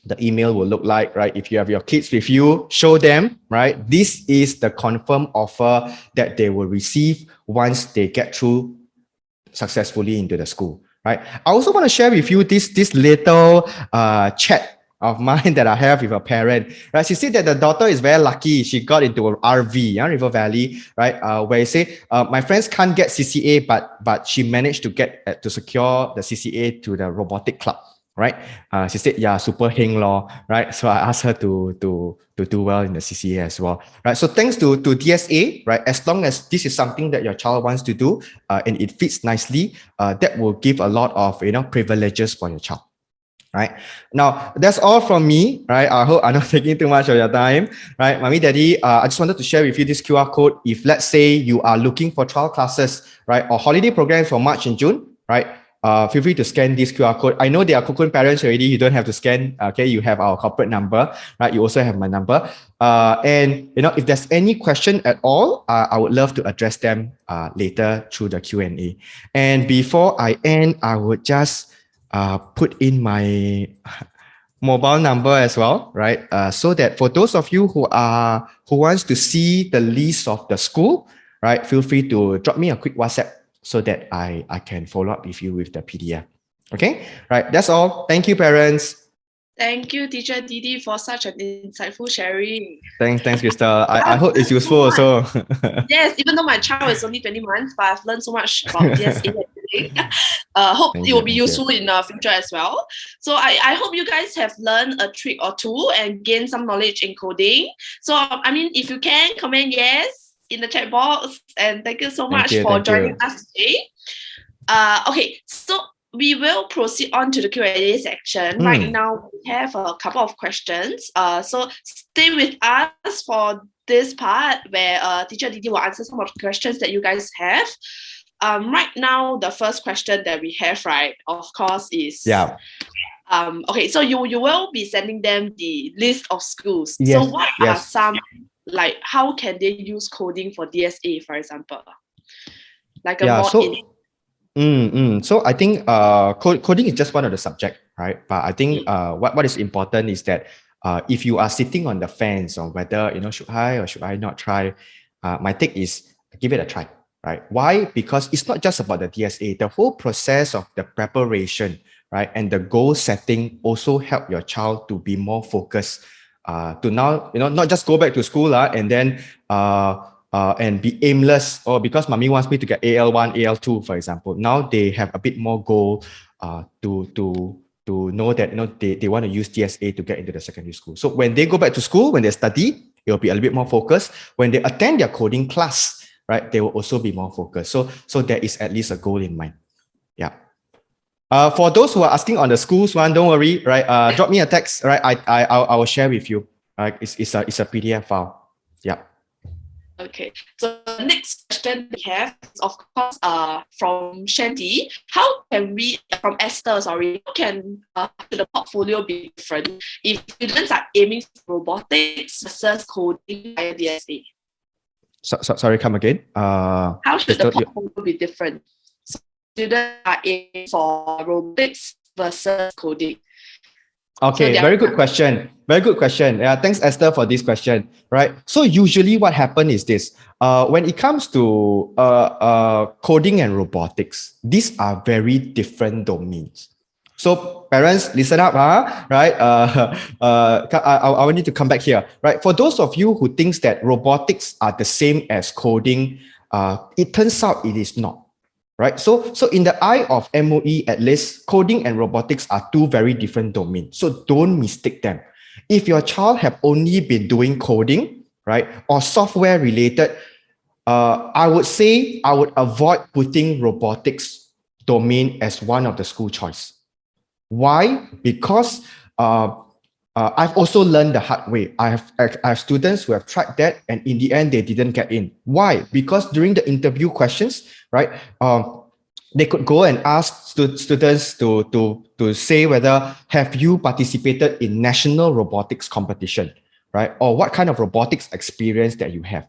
The email will look like, right? If you have your kids with you, show them, right? This is the confirmed offer that they will receive once they get through successfully into the school, right? I also want to share with you this little chat of mine that I have with a parent, right? She said that the daughter is very lucky. She got into an RV, River Valley, right? Where you say, my friends can't get CCA, but she managed to get to secure the CCA to the robotic club. Right? She said, yeah, super heng law, right? So I asked her to do well in the CCA as well, right? So thanks to DSA, right? As long as this is something that your child wants to do and it fits nicely, that will give a lot of, privileges for your child. Right now, that's all from me. Right, I hope I'm not taking too much of your time. Right, mommy, daddy, I just wanted to share with you this QR code. If let's say you are looking for trial classes, right, or holiday programs for March and June, right, feel free to scan this QR code. I know there are Cocoon parents already. You don't have to scan. Okay, you have our corporate number, right? You also have my number. And if there's any question at all, I would love to address them later through the Q&A. And before I end, I would just put in my mobile number as well, right? So that for those of you who wants to see the list of the school, right? Feel free to drop me a quick WhatsApp so that I can follow up with you with the PDF. Okay, right. That's all. Thank you, parents. Thank you, Teacher Didi, for such an insightful sharing. Thanks, Crystal. I hope it's useful also. Yes, even though my child is only 20 months, but I've learned so much about DSA. Hope it will be useful in the future as well. So I hope you guys have learned a trick or two and gained some knowledge in coding. So I mean, if you can, comment yes in the chat box. And thank you so much for joining us today. Okay, so we will proceed on to the Q&A section. Right now, we have a couple of questions. So stay with us for this part where Teacher Didi will answer some of the questions that you guys have. Right now, the first question that we have, right, of course, is okay. So you will be sending them the list of schools. Yes, so what are some, like, how can they use coding for DSA, for example? Like a more So I think coding is just one of the subject, right? But I think what is important is that if you are sitting on the fence on whether should I or should I not try, my take is give it a try, right? Why? Because it's not just about the DSA. The whole process of the preparation, right, and the goal setting also help your child to be more focused. To now not just go back to school and then and be aimless, or because mommy wants me to get AL1, AL2, for example. Now they have a bit more goal to know that they want to use DSA to get into the secondary school. So when they go back to school, when they study, it will be a little bit more focused. When they attend their coding class, right, they will also be more focused. So there is at least a goal in mind. Yeah. For those who are asking on the schools one, don't worry, right? Drop me a text, right? I will share with you. Right? It's a PDF file. Yeah. Okay, so the next question we have is, of course, from Shanti. How can we, from Esther, sorry, how can the portfolio be different if students are aiming for robotics versus coding via DSA? Sorry, come again. How should the portfolio be different? Students are aiming for robotics versus coding. Okay, so very good question. Very good question. Yeah, thanks, Esther, for this question. Right. So usually what happens is this. When it comes to coding and robotics, these are very different domains. So parents, listen up, right? I will need to come back here, right? For those of you who thinks that robotics are the same as coding, it turns out it is not. Right. So in the eye of MOE, at least, coding and robotics are two very different domains. So don't mistake them. If your child have only been doing coding, right, or software related, I would say I would avoid putting robotics domain as one of the school choice. Why? Because I've also learned the hard way. I have students who have tried that, and in the end, they didn't get in. Why? Because during the interview questions, right, they could go and ask students to say whether have you participated in national robotics competition, right, or what kind of robotics experience that you have.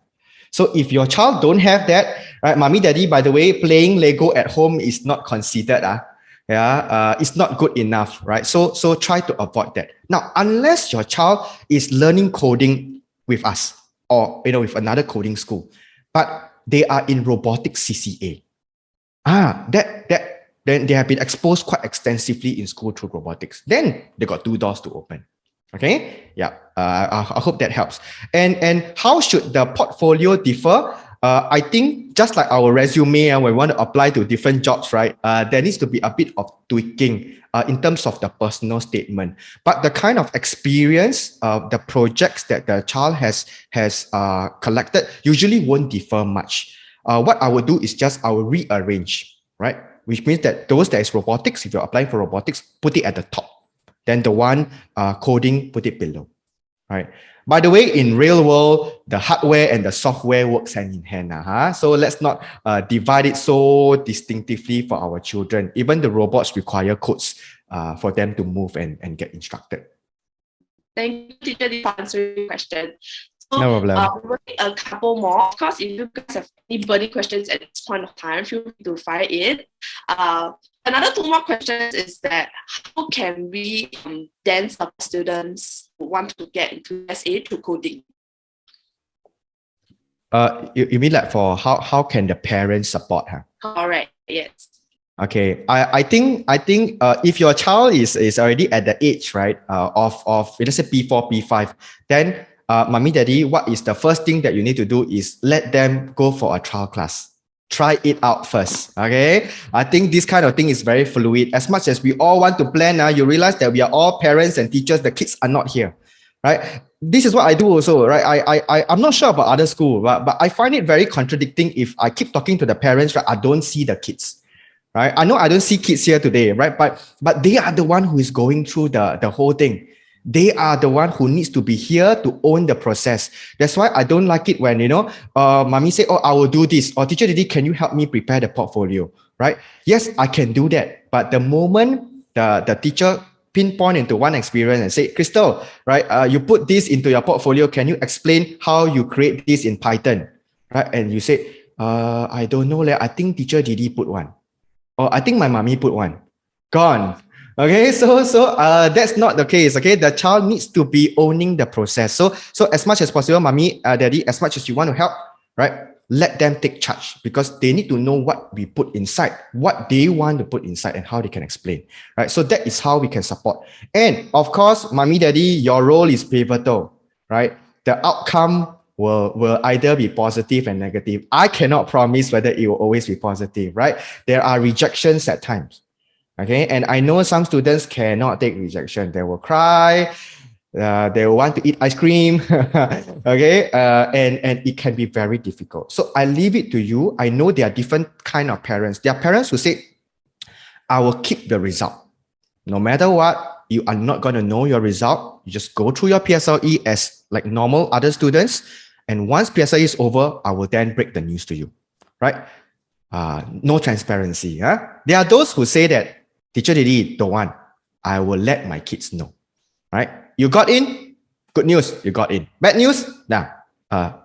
So if your child don't have that, right, mommy, daddy, by the way, playing Lego at home is not considered. It's not good enough, right? So try to avoid that. Now, unless your child is learning coding with us or with another coding school, but they are in robotics CCA, then they have been exposed quite extensively in school through robotics. Then they got two doors to open. Okay, yeah. I hope that helps. And how should the portfolio differ? I think just like our resume, when we want to apply to different jobs, right? There needs to be a bit of tweaking in terms of the personal statement. But the kind of experience, the projects that the child has collected usually won't differ much. What I would do is just I will rearrange, right? Which means that those that is robotics, if you're applying for robotics, put it at the top. Then the one coding, put it below. right? By the way, in real world, the hardware and the software works hand in hand. So let's not divide it so distinctively for our children. Even the robots require codes for them to move and get instructed. Thank you, teacher, for answering the question. So, No problem. we'll take a couple more. Of course, if you guys have any burning questions at this point of time, feel free to fire in. Another two more questions is that how can we then support students who want to get into DSA through coding? You mean like for how can the parents support her? Correct. Yes. Okay, I think if your child is already at the age, right, of let's say P4, P5, then mommy, daddy, what is the first thing that you need to do is let them go for a trial class. Try it out first. Okay, I think this kind of thing is very fluid. As much as we all want to plan, you realize that we are all parents and teachers. The kids are not here, right? This is what I do also, right? I'm not sure about other school, but I find it very contradicting if I keep talking to the parents, right? I don't see the kids. Right? I know I don't see kids here today, right? But they are the one who is going through the whole thing. They are the one who needs to be here to own the process. That's why I don't like it when, mommy say, oh, I will do this. Or teacher Didi, can you help me prepare the portfolio? Right? Yes, I can do that. But the moment the teacher pinpoint into one experience and say, Crystal, right? You put this into your portfolio. Can you explain how you create this in Python? Right? And you say, I don't know. I think teacher Didi put one. Oh, I think my mommy put one. Gone. Okay, so that's not the case. Okay, the child needs to be owning the process. So as much as possible, mommy, daddy, as much as you want to help, right? Let them take charge because they need to know what we put inside, what they want to put inside, and how they can explain. Right. So that is how we can support. And of course, mommy, daddy, your role is pivotal. Right. The outcome will either be positive and negative. I cannot promise whether it will always be positive, right? There are rejections at times, okay? And I know some students cannot take rejection. They will cry, they will want to eat ice cream, okay? And it can be very difficult. So I leave it to you. I know there are different kind of parents. There are parents who say, I will keep the result. No matter what, you are not going to know your result. You just go through your PSLE as like normal other students. And once PSLE is over, I will then break the news to you, right? No transparency. There are those who say that, teacher Didi, don't want. I will let my kids know, right? You got in, good news, you got in. Bad news,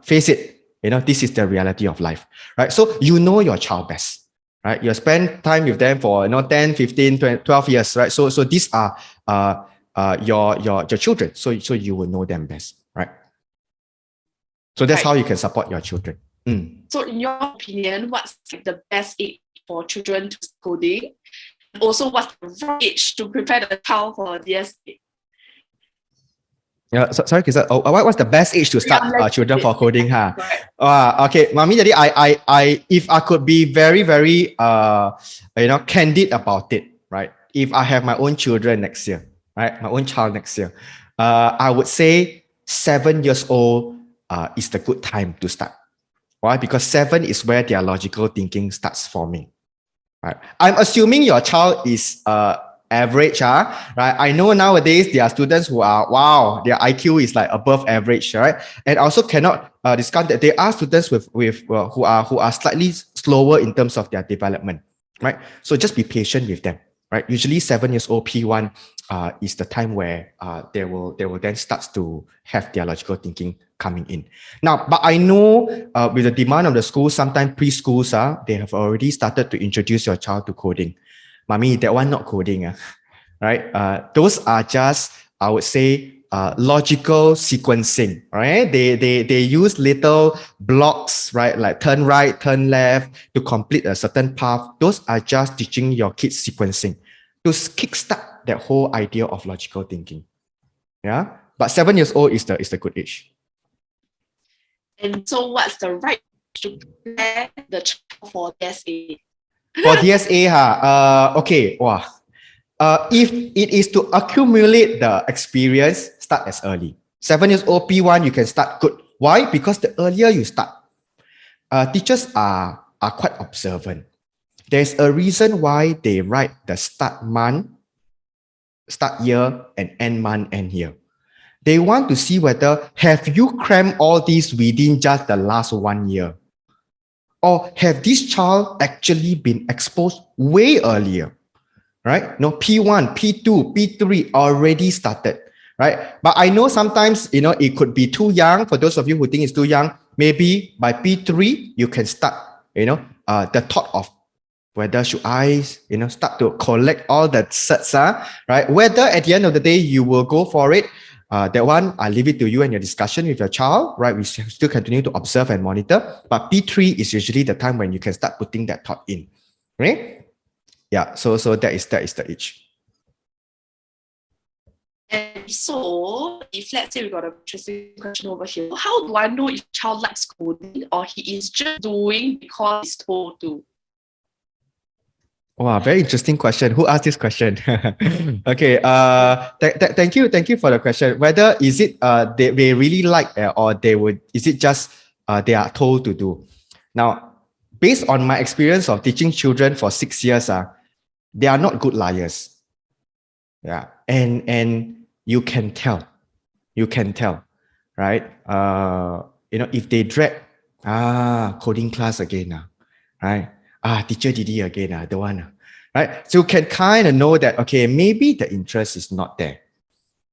face it. This is the reality of life, right? So you know your child best, right? You spend time with them for 10, 15, 20, 12 years, right? So these are your children. So you will know them best, right? So that's how you can support your children. So in your opinion, what's the best age for children to start coding? And also, what's the right age to prepare the child for DSA? Yeah, sorry, Kisa. What's the best age to start children for coding? Okay, mommy, daddy, I if I could be very, very candid about it, right? If I have my own children next year, right, my own child next year, I would say 7 years old is the good time to start. Why? Because 7 is where their logical thinking starts forming. Right? I'm assuming your child is average, right? I know nowadays there are students who are their IQ is like above average, right? And also cannot discount that there are students who are slightly slower in terms of their development, right? So just be patient with them, right? Usually 7 years old P1 is the time where they will then start to have their logical thinking coming in. Now, but I know with the demand of the school, sometimes preschools, they have already started to introduce your child to coding. Mommy, that one not coding, right? Those are just, I would say, logical sequencing, right? They use little blocks, right? Like turn right, turn left to complete a certain path. Those are just teaching your kids sequencing to kickstart that whole idea of logical thinking. Yeah, but 7 years old is the good age. And so, what's the right age to prepare the child for DSA? For DSA, okay, wow. If it is to accumulate the experience, start as early. 7 years old, P1, you can start good. Why? Because the earlier you start, teachers are quite observant. There's a reason why they write the start month, start year, and end month, end year. They want to see whether have you crammed all these within just the last 1 year? Or have this child actually been exposed way earlier? Right? No, P1, P2, P3 already started, right? But I know sometimes, it could be too young. For those of you who think it's too young, maybe by P3, you can start, the thought of whether should I, start to collect all the certs, right? Whether at the end of the day, you will go for it. That one, I leave it to you and your discussion with your child, right? We still continue to observe and monitor. But P3 is usually the time when you can start putting that thought in, right? Yeah, so that is the age. And so, if let's say we got a interesting question over here, how do I know if child likes coding or he is just doing because he's told to? Wow, very interesting question. Who asked this question? Okay. Thank you for the question. Whether is it they really like or they would, is it just they are told to do? Now, based on my experience of teaching children for 6 years, they are not good liars. Yeah, and you can tell, right? If they drag coding class again, right? Teacher Didi again, the one, right? So you can kind of know that, okay, maybe the interest is not there,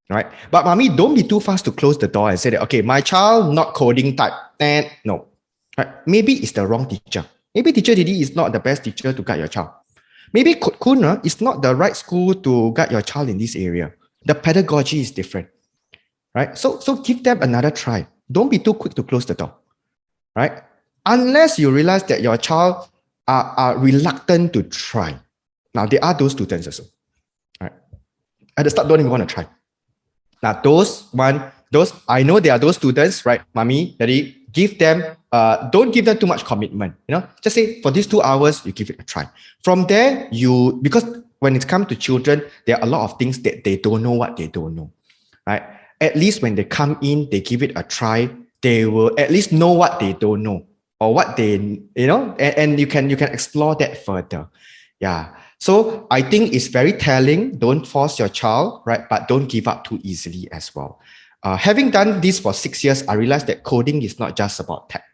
right? But mommy, don't be too fast to close the door and say that, okay, my child not coding type, then no, right? Maybe it's the wrong teacher. Maybe teacher Didi is not the best teacher to guide your child. Maybe Kuna is not the right school to guide your child in this area. The pedagogy is different, right? So give them another try. Don't be too quick to close the door, right? Unless you realize that your child are reluctant to try. Now, there are those students also, right? At the start, don't even want to try. Now, I know there are those students, right? Mommy, daddy, give them, don't give them too much commitment, just say for these 2 hours, you give it a try. From there, because when it comes to children, there are a lot of things that they don't know what they don't know, right? At least when they come in, they give it a try, they will at least know what they don't know or what they, and you can explore that further. Yeah. So I think it's very telling. Don't force your child, right? But don't give up too easily as well. Having done this for 6 years, I realized that coding is not just about tech.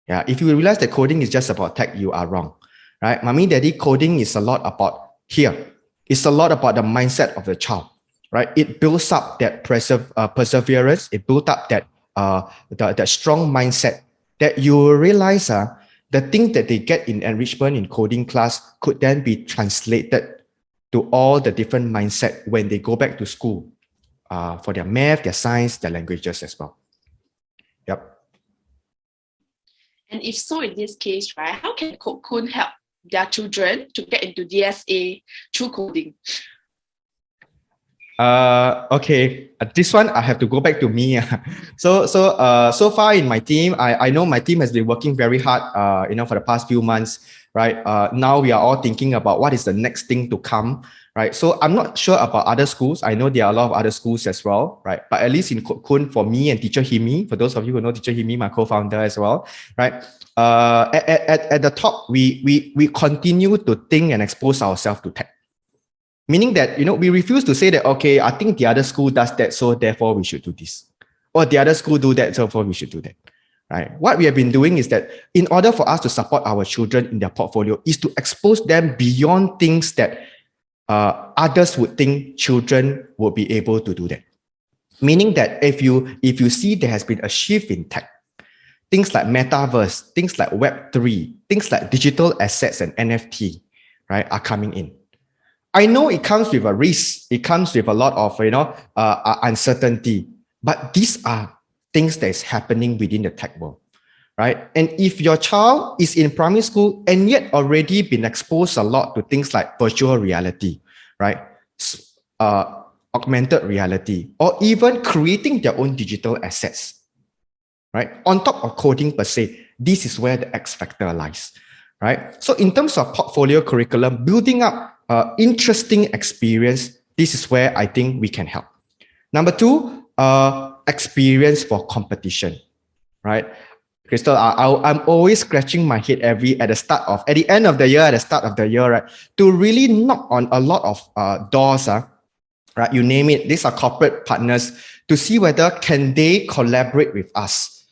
Yeah, if you realize that coding is just about tech, you are wrong, right? Mommy, daddy, coding is a lot about here. It's a lot about the mindset of the child, right? It builds up that perseverance. It builds up that that strong mindset that you realize the thing that they get in enrichment in coding class could then be translated to all the different mindset when they go back to school for their math, their science, their languages as well. Yep. And if so, in this case, right, how can Cocoon help their children to get into DSA through coding? Okay, this one I have to go back to me. So far in my team, I know my team has been working very hard, for the past few months, right? Now we are all thinking about what is the next thing to come, right? So I'm not sure about other schools. I know there are a lot of other schools as well, right? But at least in Kun, for me and teacher Himi, for those of you who know teacher Himi, my co-founder as well, right? At the top, we continue to think and expose ourselves to tech. Meaning that, we refuse to say that, okay, I think the other school does that, so therefore we should do this. Or the other school do that, so therefore we should do that. Right? What we have been doing is that in order for us to support our children in their portfolio is to expose them beyond things that others would think children would be able to do that. Meaning that if you see there has been a shift in tech, things like metaverse, things like Web3, things like digital assets and NFT, right, are coming in. I know it comes with a risk. It comes with a lot of, uncertainty. But these are things that is happening within the tech world, right? And if your child is in primary school and yet already been exposed a lot to things like virtual reality, right? Augmented reality, or even creating their own digital assets, right? On top of coding per se, this is where the X factor lies, right? So in terms of portfolio curriculum, building up interesting experience, this is where I think we can help. Number two, experience for competition, right? Crystal, I'm always scratching my head at the end of the year, right, to really knock on a lot of doors right? You name it. These are corporate partners to see whether can they collaborate with us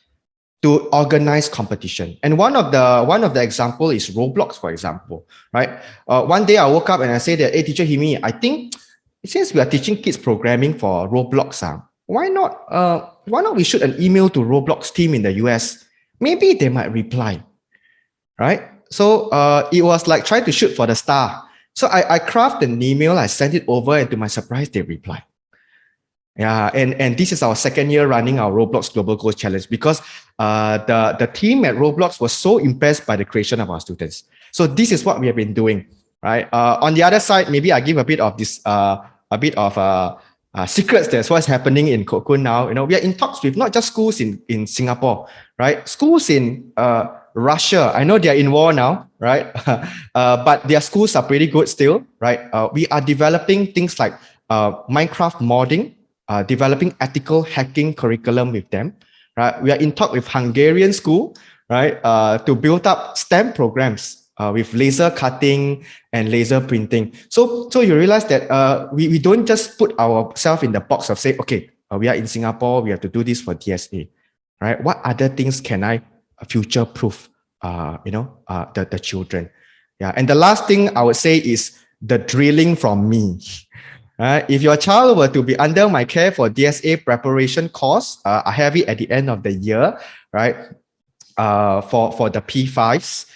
to organize competition. And one of the example is Roblox, for example, right? One day I woke up and I said that, hey, teacher Himi, I think since we are teaching kids programming for Roblox, why not we shoot an email to Roblox team in the US? Maybe they might reply, right? So it was like trying to shoot for the star. So I crafted an email, I sent it over, and to my surprise, they replied. Yeah, and this is our second year running our Roblox Global Goals Challenge because the team at Roblox was so impressed by the creation of our students. So this is what we have been doing, right? On the other side, maybe I give a bit of this, secrets. That's what's happening in Kokun now. We are in talks with not just schools in Singapore, right? Schools in Russia. I know they are in war now, right? But their schools are pretty good still, right? We are developing things like Minecraft modding, developing ethical hacking curriculum with them, right? We are in talk with Hungarian school, right, to build up STEM programs with laser cutting and laser printing. So you realize that we don't just put ourselves in the box of say, okay, we are in Singapore, we have to do this for DSA, right? What other things can I future-proof, the children? Yeah, and the last thing I would say is the drilling from me. If your child were to be under my care for DSA preparation course, I have it at the end of the year, right? For the P5s,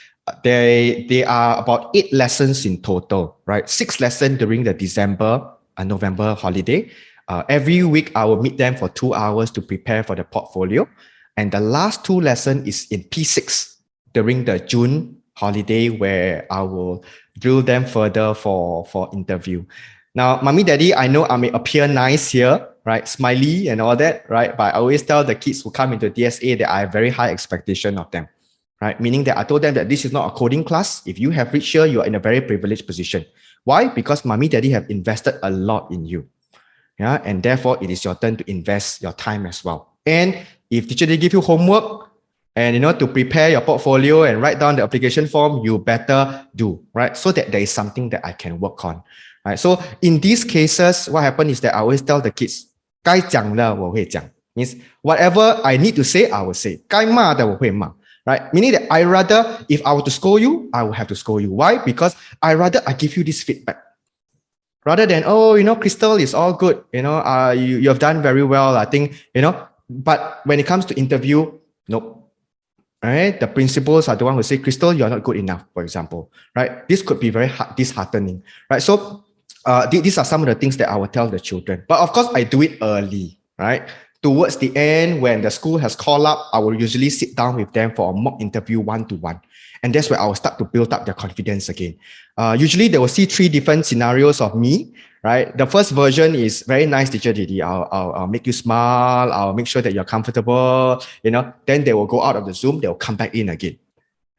they are about 8 lessons in total, right? 6 lessons during the December and November holiday. Every week, I will meet them for 2 hours to prepare for the portfolio. And the last 2 lessons is in P6 during the June holiday, where I will drill them further for interview. Now, mommy, daddy, I know I may appear nice here, right? Smiley and all that, right? But I always tell the kids who come into DSA that I have very high expectation of them, right? Meaning that I told them that this is not a coding class. If you have reached here, you are in a very privileged position. Why? Because mommy, daddy have invested a lot in you. Yeah, and therefore it is your turn to invest your time as well. And if teacher they give you homework and to prepare your portfolio and write down the application form, you better do, right? So that there is something that I can work on. Right? So in these cases, what happens is that I always tell the kids, 该讲的我会讲. Means whatever I need to say, I will say. 该骂的我会骂. Right? Meaning that I rather, if I were to scold you, I will have to scold you. Why? Because I rather I give you this feedback. Rather than, Crystal is all good. You have done very well. I think, but when it comes to interview, nope. Right? The principals are the one who say, Crystal, you're not good enough, for example. Right? This could be very disheartening. Right? So these are some of the things that I will tell the children. But of course, I do it early, right? Towards the end, when the school has called up, I will usually sit down with them for a mock interview 1-to-1. And that's where I will start to build up their confidence again. Usually, they will see 3 different scenarios of me, right? The first version is very nice, teacher Didi. I'll make you smile. I'll make sure that you're comfortable. Then they will go out of the Zoom. They will come back in again,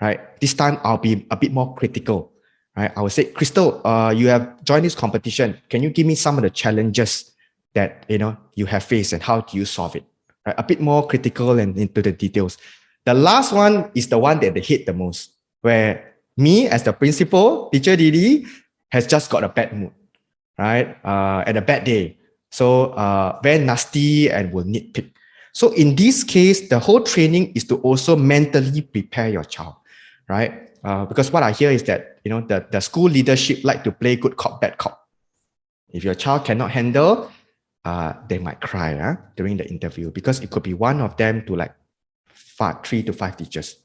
right? This time, I'll be a bit more critical. Right? I will say, Crystal, you have joined this competition. Can you give me some of the challenges that you have faced and how do you solve it? Right? A bit more critical and into the details. The last one is the one that they hate the most, where me as the principal, teacher Didi, has just got a bad mood, right? And a bad day. So very nasty and will nitpick. So in this case, the whole training is to also mentally prepare your child, right? Because what I hear is that the school leadership like to play good cop, bad cop. If your child cannot handle, they might cry during the interview because it could be one of them to like 3 to 5 teachers.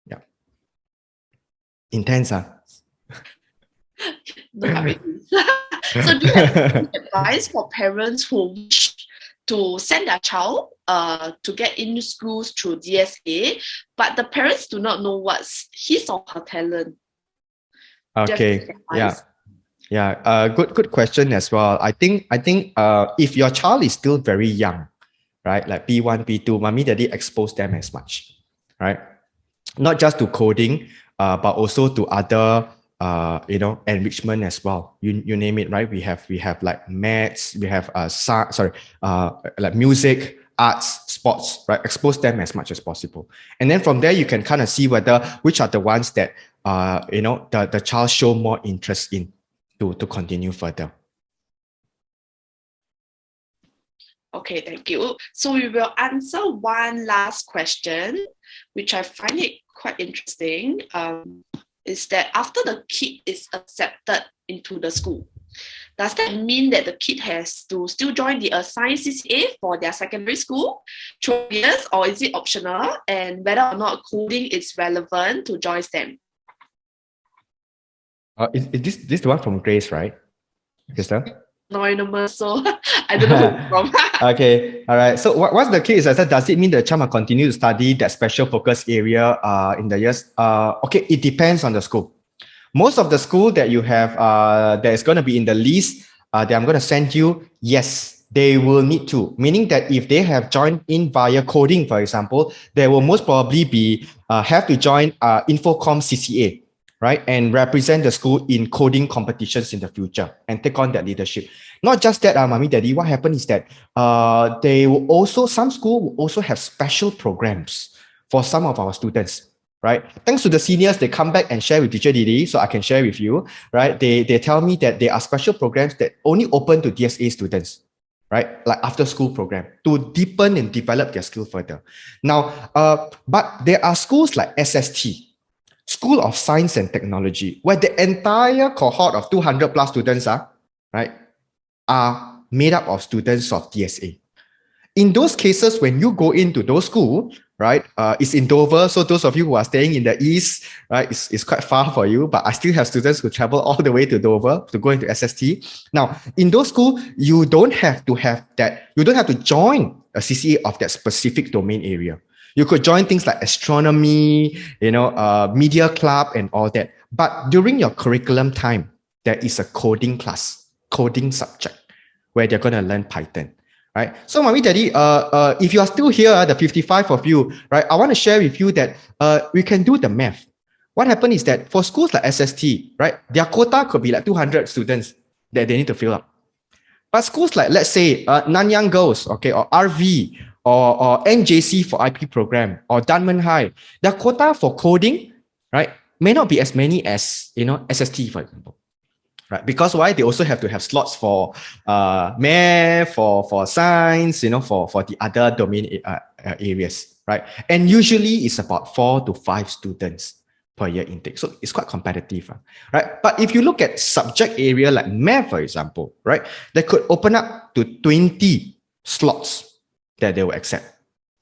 Yeah, intense, No, so do you have any advice for parents who wish to send their child to get into schools through DSA, but the parents do not know what's his or her talent? Okay, yeah. Good question as well. I think if your child is still very young, right, like P1, P2, mommy, daddy expose them as much, right? Not just to coding, but also to other enrichment as well. You name it, right? We have like maths, we have like music, arts, sports, right? Expose them as much as possible. And then from there, you can kind of see which are the ones that the child show more interest in to continue further. Okay, thank you. So we will answer one last question, which I find it quite interesting. Is that after the kid is accepted into the school, does that mean that the kid has to still join the assigned CCA for their secondary school through years, or is it optional? And whether or not coding is relevant to join STEM? Is this the one from Grace, right, Krista? Anonymous, so I don't know who it's from. Okay, all right. So what's the case? I said, does it mean the child must continue to study that special focus area in the years? Okay, it depends on the school. Most of the school that you have that is going to be in the list that I'm going to send you, yes, they will need to. Meaning that if they have joined in via coding, for example, they will most probably be have to join Infocom CCA, right, and represent the school in coding competitions in the future and take on that leadership. Not just that, Mommy Daddy, what happened is that they will also, some school will also have special programs for some of our students, right? Thanks to the seniors, they come back and share with Teacher Didi, so I can share with you, right? They tell me that there are special programs that only open to DSA students, right? Like after school program to deepen and develop their skill further. Now, but there are schools like SST, School of Science and Technology, where the entire cohort of 200 plus students are made up of students of DSA. In those cases, when you go into those schools, right, it's in Dover. So those of you who are staying in the east, right, it's quite far for you, but I still have students who travel all the way to Dover to go into SST. Now, in those schools, you don't have to join a CCA of that specific domain area. You could join things like astronomy, media club and all that. But during your curriculum time, there is a coding class, coding subject, where they're going to learn Python. Right. So, Mommy Daddy, if you are still here, the 55 of you, right, I want to share with you that we can do the math. What happened is that for schools like SST, right, their quota could be like 200 students that they need to fill up. But schools like, let's say, Nanyang Girls, okay, or RV, or NJC for IP program, or Dunman High, their quota for coding, right, may not be as many as, SST, for example. Right, because why? They also have to have slots for math, for science, for the other domain areas, right? And usually it's about 4 to 5 students per year intake. So it's quite competitive, right? But if you look at subject area like math, for example, right, they could open up to 20 slots that they will accept.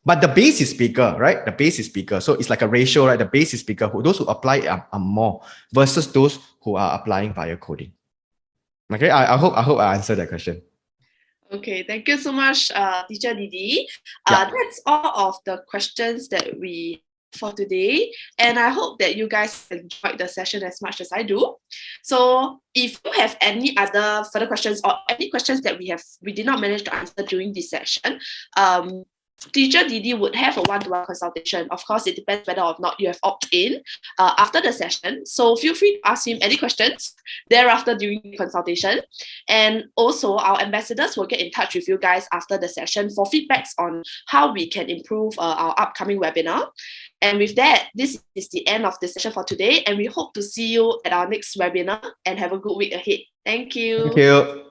But the base is bigger, right? The base is bigger. So it's like a ratio, right? The base is bigger. Those who apply are more versus those who are applying via coding. Okay, I hope I answered that question. Okay, thank you so much, Teacher Didi. Yeah. That's all of the questions that we for today, and I hope that you guys enjoyed the session as much as I do. So if you have any other further questions or any questions that we did not manage to answer during this session, Teacher Didi would have a one-to-one consultation. Of course, it depends whether or not you have opt-in after the session. So feel free to ask him any questions thereafter during the consultation. And also, our ambassadors will get in touch with you guys after the session for feedbacks on how we can improve our upcoming webinar. And with that, this is the end of the session for today. And we hope to see you at our next webinar and have a good week ahead. Thank you. Thank you.